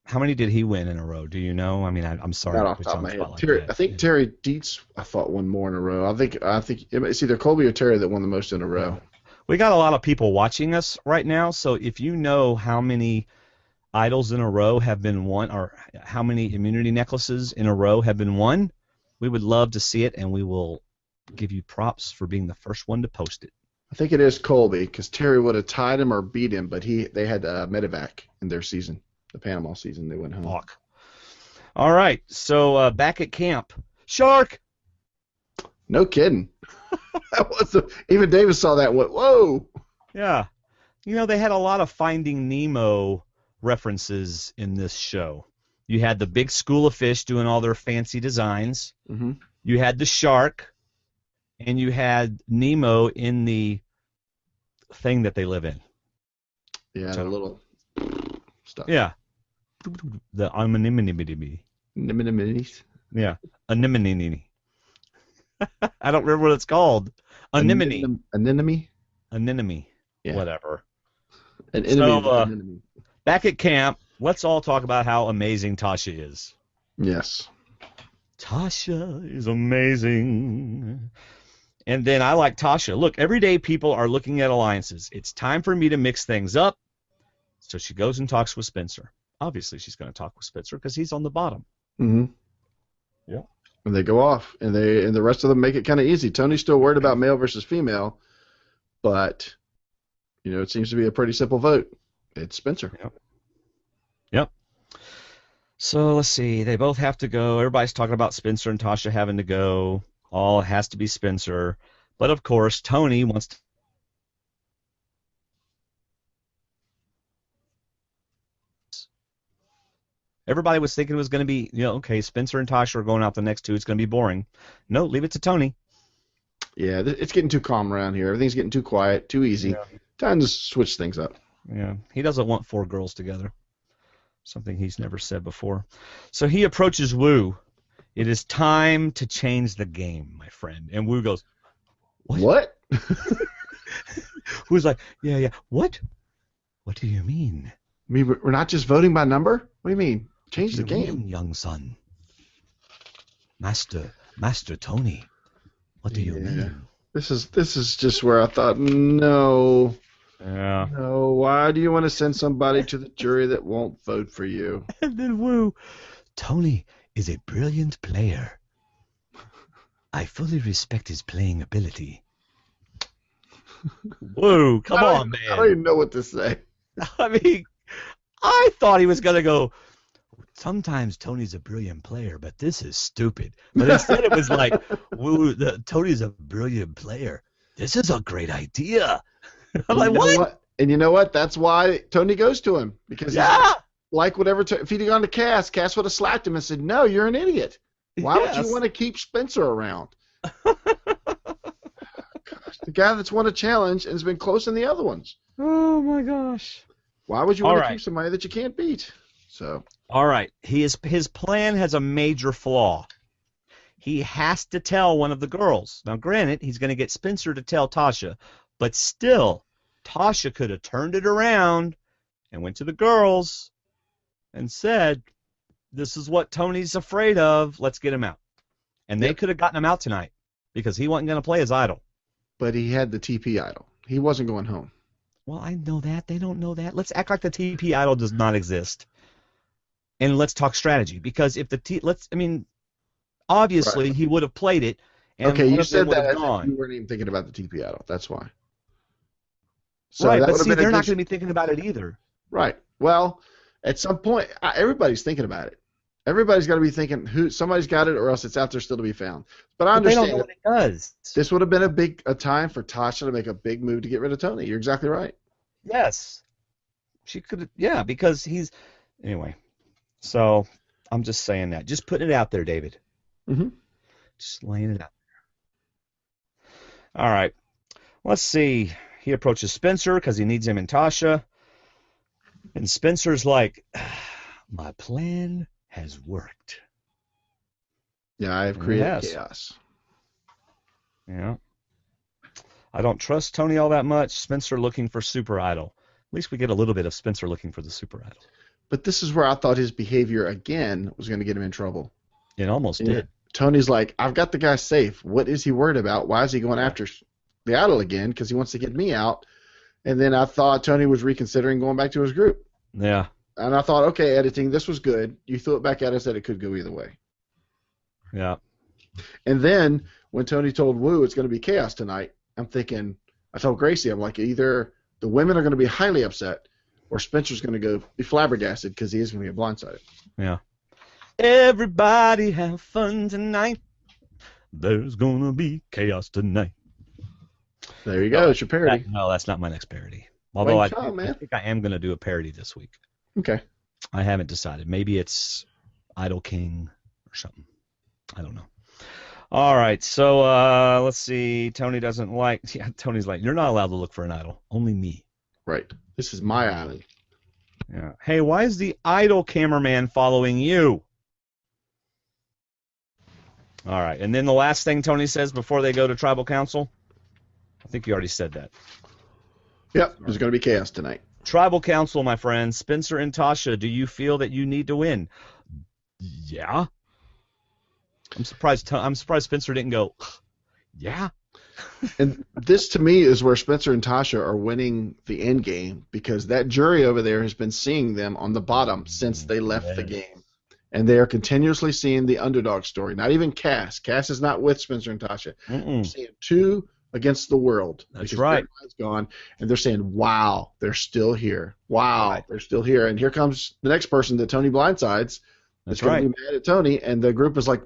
How many did he win in a row? Do you know? I mean, I'm sorry. Not off the top of my head. I think Terry Dietz, I thought, won more in a row. I think it's either Colby or Terry that won the most in a row. We got a lot of people watching us right now, so if you know how many idols in a row have been won, or how many immunity necklaces in a row have been won, we would love to see it, and we will give you props for being the first one to post it. I think it is Colby, because Terry would have tied him or beat him, but they had medevac in their season, the Panama season. They went home. Fuck. All right, so back at camp. Shark! No kidding. Even Davis saw that and went, whoa! Yeah. They had a lot of Finding Nemo references in this show. You had the big school of fish doing all their fancy designs. Mm-hmm. You had the shark, and you had Nemo in the thing that they live in. Yeah, the little stuff. Yeah. The anemone. Anemones. Yeah. Anemone. I don't remember what it's called. Anemone. Anemone? Anemone. Yeah. Whatever. An enemy. Anemone. Back at camp, let's all talk about how amazing Tasha is. Yes. Tasha is amazing. And then I like Tasha. Look, every day people are looking at alliances. It's time for me to mix things up. So she goes and talks with Spencer. Obviously, she's going to talk with Spencer because he's on the bottom. Mm-hmm. Yeah. And they go off, and the rest of them make it kind of easy. Tony's still worried about male versus female, but it seems to be a pretty simple vote. It's Spencer. Yep. So let's see. They both have to go. Everybody's talking about Spencer and Tasha having to go. All has to be Spencer. But of course, Tony wants to. Everybody was thinking it was going to be, okay, Spencer and Tasha are going out the next 2. It's going to be boring. No, leave it to Tony. Yeah, it's getting too calm around here. Everything's getting too quiet, too easy. Yeah. Time to switch things up. Yeah, he doesn't want 4 girls together. Something he's never said before. So he approaches Wu. It is time to change the game, my friend. And Wu goes, What? Wu's like, yeah. What? What do you mean? I mean, we're not just voting by number? What do you mean? Change the game. Mean, young son? Master Tony. What do you mean? This is just where I thought, no. Yeah. No, why do you want to send somebody to the jury that won't vote for you? And then Wu, Tony is a brilliant player. I fully respect his playing ability. Whoa, come on, man. I don't even know what to say. I mean, I thought he was going to go, sometimes Tony's a brilliant player, but this is stupid. But instead it was like, woo, Tony's a brilliant player. This is a great idea. I'm like, what? And you know what? That's why Tony goes to him. Because like whatever, if he'd gone to Kass would have slapped him and said, no, you're an idiot. Why would you want to keep Spencer around? Gosh, the guy that's won a challenge and has been close in the other ones. Oh, my gosh. Why would you want to keep somebody that you can't beat? So. All right. His plan has a major flaw. He has to tell one of the girls. Now, granted, he's going to get Spencer to tell Tasha, but still, Tasha could have turned it around and went to the girls and said, this is what Tony's afraid of. Let's get him out. And they could have gotten him out tonight because he wasn't going to play his idol. But he had the TP idol. He wasn't going home. Well, I know that. They don't know that. Let's act like the TP idol does not exist. And let's talk strategy. Because if obviously he would have played it. And okay, you said that gone. You weren't even thinking about the TP idol. That's why. So right, but see, they're not going to be thinking about it either. Right. Well, at some point, everybody's thinking about it. Everybody's got to be thinking somebody's got it, or else it's out there still to be found. But I understand. They don't know what it does. This would have been a time for Tasha to make a big move to get rid of Tony. You're exactly right. Yes, she could. Yeah, because anyway. So I'm just saying that. Just putting it out there, David. Mm-hmm. Just laying it out there. All right. Let's see. He approaches Spencer because he needs him and Tasha. And Spencer's like, my plan has worked. Yeah, I have created chaos. Yeah. I don't trust Tony all that much. Spencer looking for Super Idol. At least we get a little bit of Spencer looking for the Super Idol. But this is where I thought his behavior again was going to get him in trouble. It almost did. Tony's like, I've got the guy safe. What is he worried about? Why is he going after the idol again? Because he wants to get me out. And then I thought Tony was reconsidering going back to his group. Yeah. And I thought, okay, editing, this was good. You threw it back at us that it could go either way. Yeah. And then when Tony told Wu it's going to be chaos tonight, I'm thinking, I told Gracie, I'm like, either the women are going to be highly upset or Spencer's going to be flabbergasted because he is going to get blindsided. Yeah. Everybody have fun tonight. There's going to be chaos tonight. There you go. It's your parody. No, that's not my next parody. Although I man. think I am going to do a parody this week. Okay. I haven't decided. Maybe it's Idol King or something. I don't know. All right. So let's see. Tony doesn't like. Yeah, Tony's like, you're not allowed to look for an idol. Only me. Right. This is my island. Yeah. Hey, why is the idol cameraman following you? All right. And then the last thing Tony says before they go to tribal council. I think you already said that. Yep. There's going to be chaos tonight. Tribal council, my friends. Spencer and Tasha, do you feel that you need to win? Yeah. I'm surprised Spencer didn't go, yeah. And this, to me, is where Spencer and Tasha are winning the end game because that jury over there has been seeing them on the bottom since they left the game. And they are continuously seeing the underdog story. Not even Kass. Kass is not with Spencer and Tasha. They're seeing two against the world. That's right. Gone, and they're saying, wow, they're still here. Wow, they're still here. And here comes the next person that Tony blindsides. That's going to be mad at Tony. And the group is like,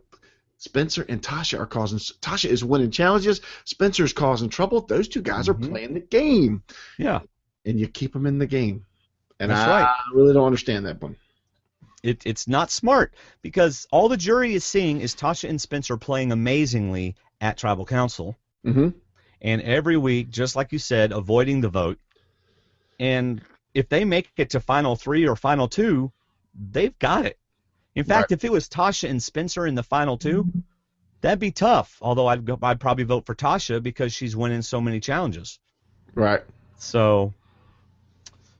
Spencer and Tasha are causing. Tasha is winning challenges. Spencer's causing trouble. Those two guys are playing the game. Yeah. And you keep them in the game. And That's I really don't understand that one. It's not smart because all the jury is seeing is Tasha and Spencer playing amazingly at Tribal Council. Mm-hmm. And every week, just like you said, avoiding the vote. And if they make it to Final 3 or Final 2, they've got it. In fact, if it was Tasha and Spencer in the Final 2, that'd be tough. Although I'd probably vote for Tasha because she's winning so many challenges. Right. So,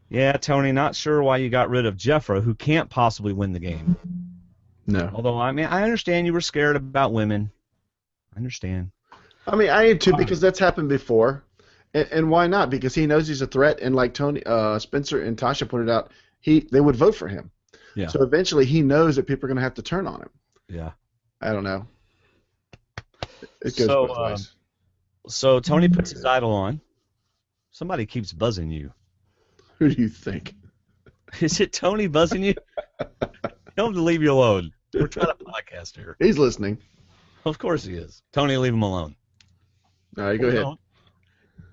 yeah, Tony, not sure why you got rid of Jefra, who can't possibly win the game. No. Although, I mean, I understand you were scared about women. I understand. I mean, I am too because that's happened before. And why not? Because he knows he's a threat, and like Tony, Spencer and Tasha pointed out, they would vote for him. Yeah. So eventually he knows that people are going to have to turn on him. Yeah. I don't know. It goes both ways. So Tony puts his idol on. Somebody keeps buzzing you. Who do you think? Is it Tony buzzing you? Tell him to leave you alone. We're trying to podcast here. He's listening. Of course he is. Tony, leave him alone. All right, go ahead. What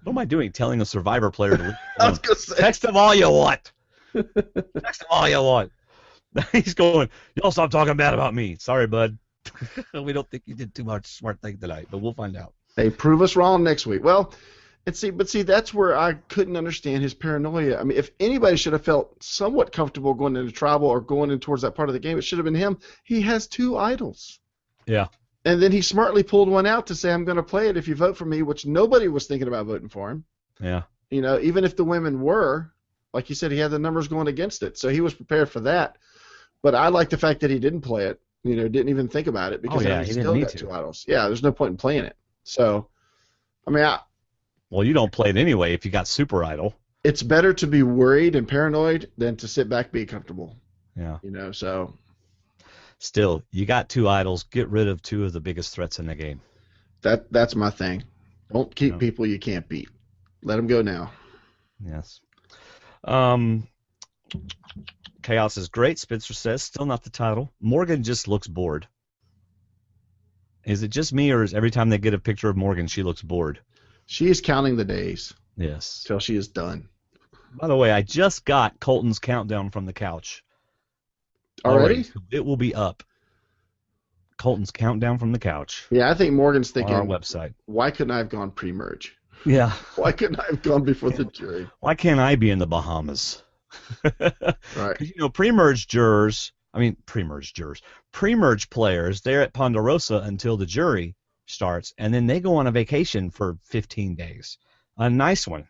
am I doing? Telling a Survivor player to leave him I alone? was going to say. Text him all you want. Text him all you want. He's going, y'all stop talking bad about me. Sorry, bud. We don't think you did too much smart thing tonight, but we'll find out. Hey, prove us wrong next week. Well, but that's where I couldn't understand his paranoia. I mean, if anybody should have felt somewhat comfortable going into tribal or going in towards that part of the game, it should have been him. He has 2 idols. Yeah. And then he smartly pulled one out to say, I'm going to play it if you vote for me, which nobody was thinking about voting for him. Yeah. You know, even if the women were, like you said, he had the numbers going against it. So he was prepared for that. But I like the fact that he didn't play it, you know, didn't even think about it because he he still didn't need got to. 2 idols. Yeah, there's no point in playing it. So, I mean, Well, you don't play it anyway if you got Super Idol. it's better to be worried and paranoid than to sit back and be comfortable. Yeah. You know, so Still, you got 2 idols. Get rid of 2 of the biggest threats in the game. that's my thing. Don't keep No. people you can't beat. Let them go now. Yes. Chaos is great, Spencer says. Still not the title. Morgan just looks bored. Is it just me, or is every time they get a picture of Morgan, she looks bored? She is counting the days Yes. till she is done. By the way, I just got Colton's countdown from the couch. Already? It will be up. Colton's countdown from the couch Yeah, I think Morgan's on thinking, our website. why couldn't I have gone pre-merge? Yeah. Why couldn't I have gone before the jury? Why can't I be in the Bahamas? Right. Because, you know, pre-merge players, they're at Ponderosa until the jury starts, and then they go on a vacation for 15 days. A nice one.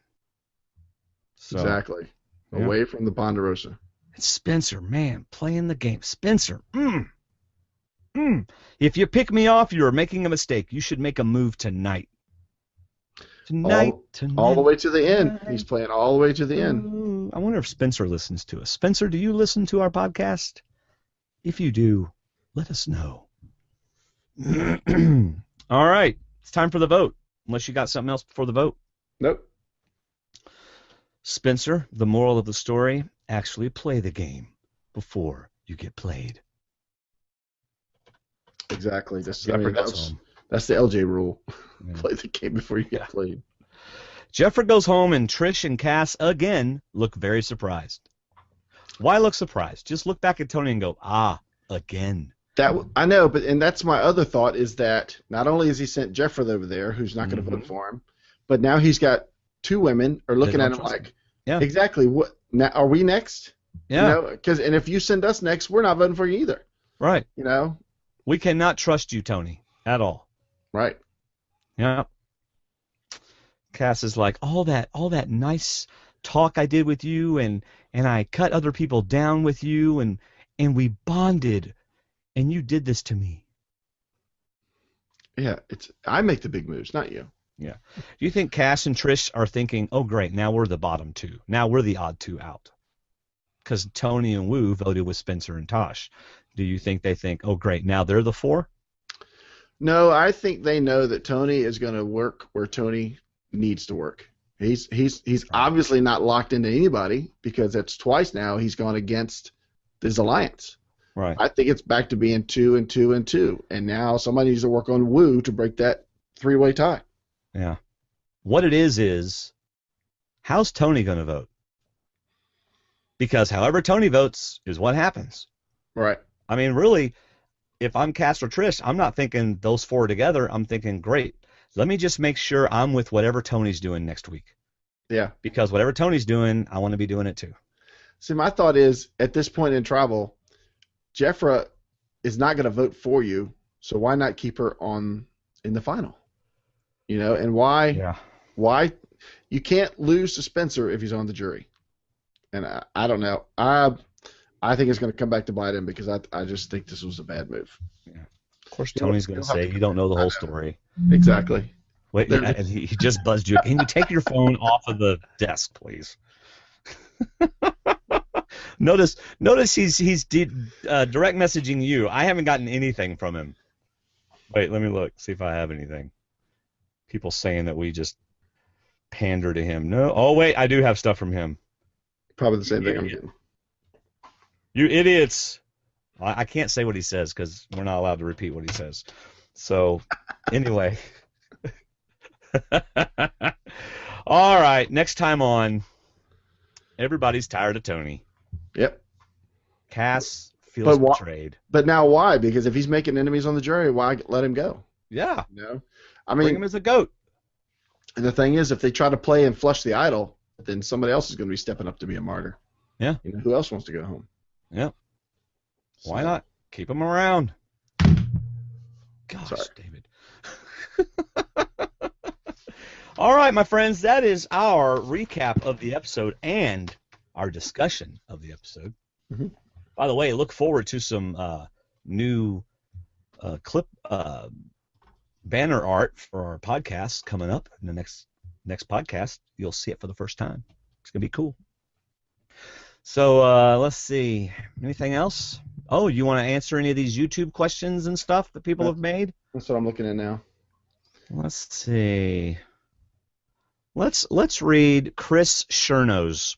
So, Exactly. yeah. Away from the Ponderosa. It's Spencer, man, playing the game. Spencer, If you pick me off, you're making a mistake. You should make a move tonight. Tonight. All the way to the end. He's playing all the way to the end. I wonder if Spencer listens to us. Spencer, do you listen to our podcast? If you do, let us know. All right. It's time for the vote. Unless you got something else before the vote. Nope. Spencer, the moral of the story, actually play the game before you get played. Exactly. That's Jefra goes home. the LJ rule. Yeah. Play the game before you get played. Jefra goes home, and Trish and Kass again look very surprised. Why look surprised? Just look back at Tony and go, again. I know, and that's my other thought is that not only has he sent Jefra over there, who's not going to vote for him, but now he's got 2 women are looking at him like, yeah, exactly. What now? Are we next? yeah, You know, and if you send us next, we're not voting for you either. right. You know, We cannot trust you, Tony, at all. right? Yeah. Kass is like, all that nice talk I did with you, and I cut other people down with you, and we bonded, and you did this to me. Yeah, I make the big moves, not you. Yeah. Do you think Kass and Trish are thinking, oh, great, now we're the bottom 2. Now we're the odd 2 out? Because Tony and Wu voted with Spencer and Tosh. Do you think they think, oh, great, now they're the 4? No, I think they know that Tony is going to work where Tony needs to work. He's obviously not locked into anybody because it's twice now he's gone against this alliance. Right. I think it's back to being 2 and 2 and 2, and now somebody needs to work on Wu to break that 3-way tie. Yeah. What it is how's Tony going to vote? Because however Tony votes is what happens. Right. I mean, really, if I'm Kass or Trish, I'm not thinking those 4 together. I'm thinking, great, let me just make sure I'm with whatever Tony's doing next week. Yeah. Because whatever Tony's doing, I want to be doing it too. See, my thought is, at this point in tribal, Jefra is not going to vote for you, so why not keep her in the final? You know, and why? Yeah. Why? You can't lose to Spencer if he's on the jury. And I don't know. I think it's going to come back to bite him because I just think this was a bad move. Yeah. Of course, Tony's going to say you don't know the whole story. Exactly. Wait, and he just buzzed you. Can you take your phone off of the desk, please? Notice he's direct messaging you. I haven't gotten anything from him. Wait, let me look, see if I have anything. People saying that we just pander to him. No. Oh, wait, I do have stuff from him. Probably the same thing I'm getting. You idiots. I can't say what he says because we're not allowed to repeat what he says. So, anyway. All right, next time on, everybody's tired of Tony. Yep. Cass feels betrayed. But now why? Because if he's making enemies on the jury, why let him go? Yeah. You know? I mean, bring him as a goat. And the thing is, if they try to play and flush the idol, then somebody else is going to be stepping up to be a martyr. Yeah. You know, who else wants to go home? Yeah. Why not? Keep him around. Gosh, Sorry. David. All right, my friends, that is our recap of the episode and our discussion of the episode. Mm-hmm. By the way, look forward to some new clip banner art for our podcast coming up in the next podcast. You'll see it for the first time. It's going to be cool. So let's see. Anything else? Oh, you want to answer any of these YouTube questions and stuff that people have made? That's what I'm looking at now. Let's see. Let's read Chris Cherno's.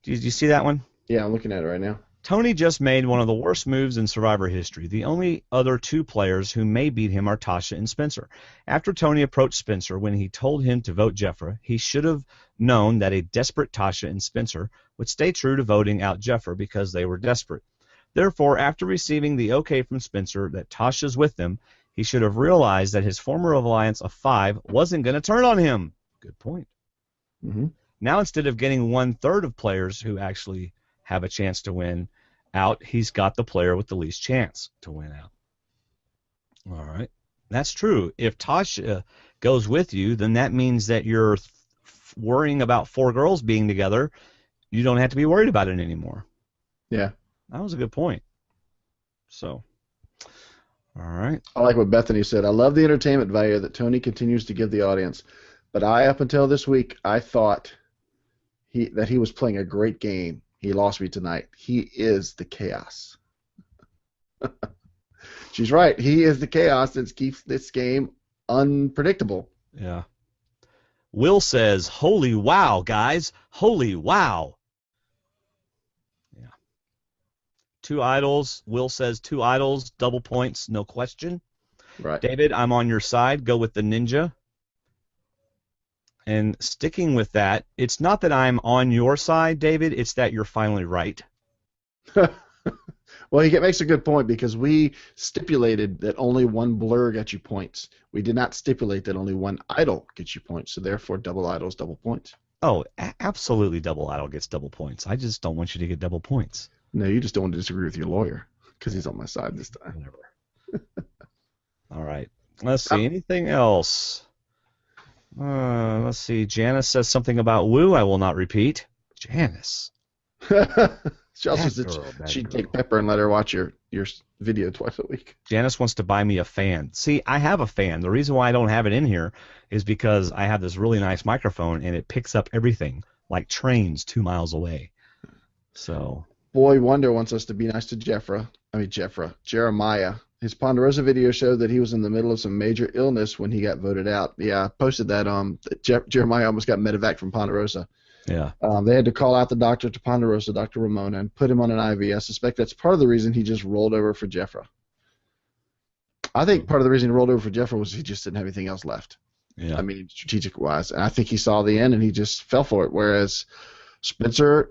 Did you see that one? Yeah, I'm looking at it right now. Tony just made one of the worst moves in Survivor history. The only other two players who may beat him are Tasha and Spencer. After Tony approached Spencer when he told him to vote Jefra, he should have known that a desperate Tasha and Spencer would stay true to voting out Jefra because they were desperate. Therefore, after receiving the okay from Spencer that Tasha's with them, he should have realized that his former alliance of 5 wasn't going to turn on him. Good point. Mm-hmm. Now, instead of getting 1/3 of players who actually have a chance to win out, he's got the player with the least chance to win out. All right. That's true. If Tasha goes with you, then that means that you're worrying about 4 girls being together. You don't have to be worried about it anymore. Yeah. That was a good point. So, all right. I like what Bethany said. I love the entertainment value that Tony continues to give the audience. But up until this week, I thought that he was playing a great game. He lost me tonight. He is the chaos. She's right. He is the chaos that keeps this game unpredictable. Yeah. Will says, holy wow, guys. Holy wow. Yeah. 2 idols. Will says 2 idols, double points, no question. Right. David, I'm on your side. Go with the ninja. And sticking with that, it's not that I'm on your side, David. It's that you're finally right. Well, he makes a good point because we stipulated that only 1 blur gets you points. We did not stipulate that only 1 idol gets you points. So therefore, double idols, double points. Oh, absolutely double idol gets double points. I just don't want you to get double points. No, you just don't want to disagree with your lawyer because he's on my side this time. Whatever. All right. Let's see. Anything else? Let's see. Janice says something about woo. I will not repeat. Janice. She also said she'd take Pepper and let her watch your video twice a week. Janice wants to buy me a fan. See, I have a fan. The reason why I don't have it in here is because I have this really nice microphone and it picks up everything like trains 2 miles away. So. Boy Wonder wants us to be nice to Jeremiah. His Ponderosa video showed that he was in the middle of some major illness when he got voted out. Yeah, I posted that. Jeremiah almost got medevac from Ponderosa. Yeah. They had to call out the doctor to Ponderosa, Dr. Ramona, and put him on an IV. I suspect that's part of the reason he just rolled over for Jefra. I think part of the reason he rolled over for Jefra was he just didn't have anything else left. Yeah. I mean, strategic-wise. And I think he saw the end and he just fell for it, whereas Spencer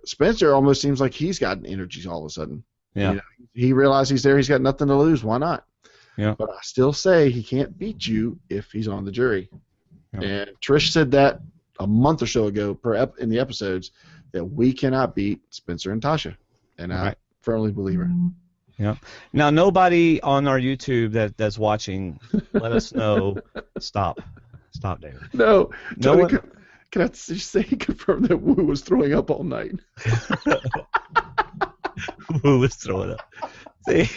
almost seems like he's gotten energy all of a sudden. Yeah. You know, he realized he's there. He's got nothing to lose. Why not? Yeah. But I still say he can't beat you if he's on the jury. Yeah. And Trish said that a month or so ago in the episodes that we cannot beat Spencer and Tasha. And I firmly believe her. Yeah. Now, nobody on our YouTube that's watching, let us know. Stop, David. No. No one... Can I just say he confirmed that Wu was throwing up all night? Wu was throwing up. See?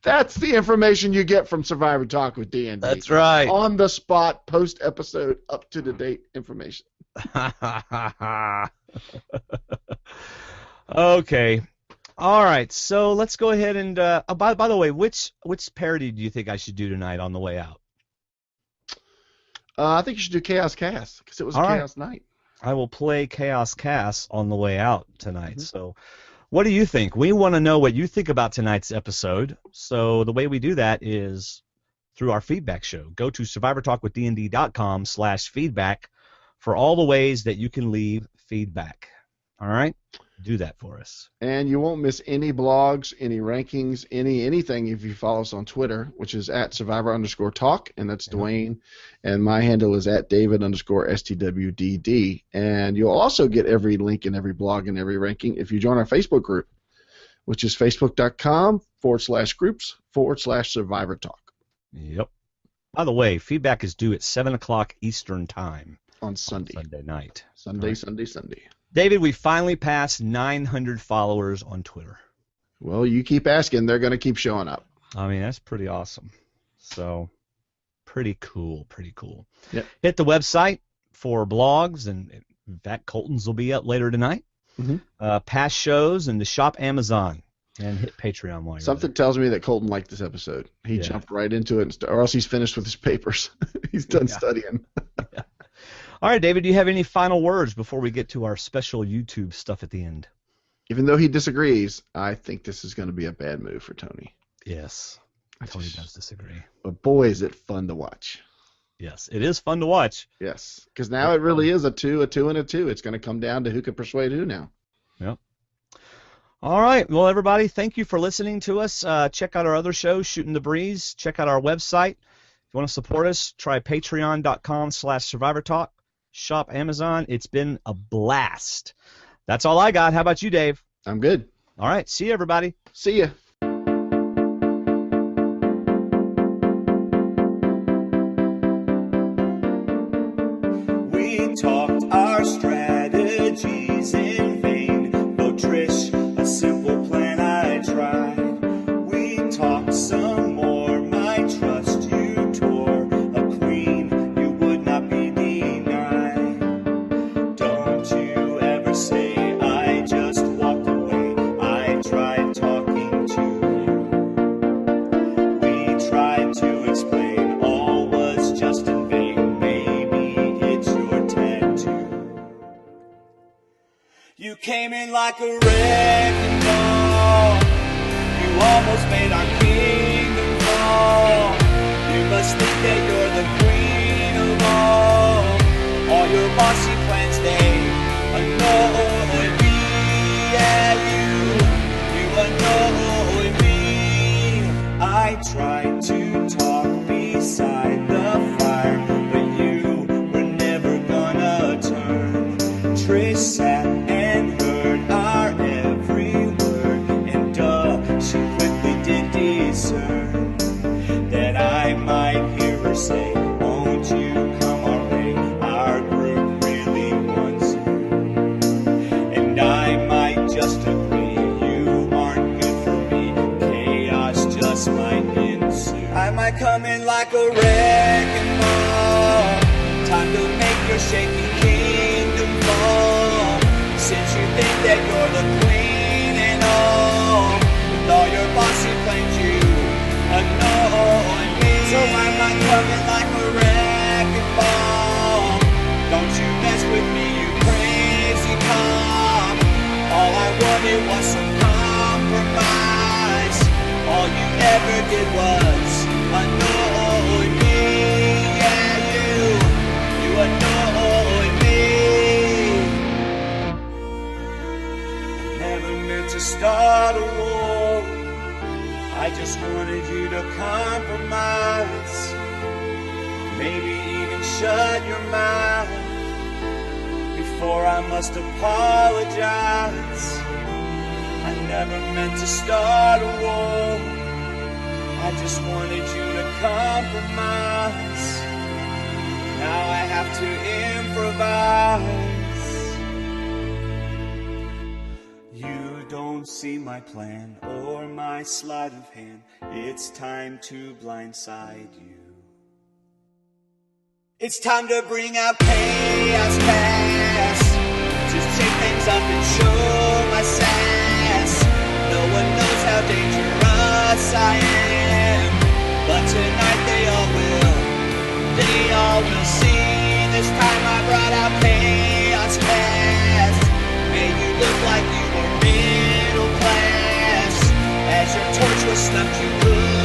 That's the information you get from Survivor Talk with D&D. That's right. On the spot, post-episode, up-to-the-date information. Okay. All right, so let's go ahead and by the way, which parody do you think I should do tonight on the way out? I think you should do Chaos Kass because it was a All right. chaos night. I will play Chaos Kass on the way out tonight. Mhm. So what do you think? We want to know what you think about tonight's episode. So the way we do that is through our feedback show. Go to survivortalkwithdnd.com/feedback for all the ways that you can leave feedback. All right? Do that for us. And you won't miss any blogs, any rankings, anything if you follow us on Twitter, which is at @survivor_talk, and that's Dwayne. And my handle is at David_STWDD. And you'll also get every link and every blog and every ranking if you join our Facebook group, which is facebook.com/groups/survivortalk. Yep. By the way, feedback is due at 7 o'clock Eastern Time On Sunday. Sunday night. Sunday, Right. Sunday. David, we finally passed 900 followers on Twitter. Well, you keep asking, they're going to keep showing up. I mean, that's pretty awesome. So, pretty cool. Yep. Hit the website for blogs, and in fact, Colton's will be up later tonight. Mhm. Past shows, and to shop Amazon, and hit Patreon while you're Something tells me that Colton liked this episode. He Yeah. jumped right into it, or else he's finished with his papers. He's done studying. there. All right, David, do you have any final words before we get to our special YouTube stuff at the end? Even though he disagrees, I think this is going to be a bad move for Tony. Yes. Tony does disagree. But boy, is it fun to watch. Yes, it is fun to watch. Yes, because now it really is a two, and a two. It's going to come down to who can persuade who now. Yep. All right. Well, everybody, thank you for listening to us. Check out our other shows, Shooting the Breeze. Check out our website. If you want to support us, try patreon.com/survivortalk. Shop Amazon. It's been a blast. That's all I got. How about you, Dave? I'm good. All right. See you, everybody. See ya. We talked our strategies in vain. Though Trish, a simple plan I tried. We talked some more. My trust you tore. A queen you would not be denied. Don't you ever say I just walked away. I tried talking to you. We tried to explain all was just in vain. Maybe it's your tattoo. You came in like a wrecking ball. You almost made our kingdom fall. You must think that you're the queen of all your bossy plans, they annoy me. Yeah, you annoy me. I tried to talk beside the fire, but you were never gonna turn. Trish sat and heard our every word, and she quickly did discern that I might hear her say, won't you come our way? Our group really wants you. And I might just agree, you aren't good for me. Chaos just might ensue. I might come in like a wrecking ball. Time to make your shaky kingdom fall. Since you think that you're the queen and all, with all your bossy plans, you annoy me. So I might come in like a wrecking ball. Don't you mess with me, you crazy cop. All I wanted was some compromise. All you ever did was annoy me. Yeah, you annoy me. Never meant to start a war. I just wanted you to compromise. Maybe even shut your mouth before I must apologize. I never meant to start a war. I just wanted you to compromise. Now I have to improvise. You don't see my plan or my sleight of hand. It's time to blindside you. It's time to bring out chaos Kass. Just take things up and show my sass. yes I am. But tonight they all will see. This time I brought out chaos Kass. May you look like you were middle class. As your torch was snuck, you could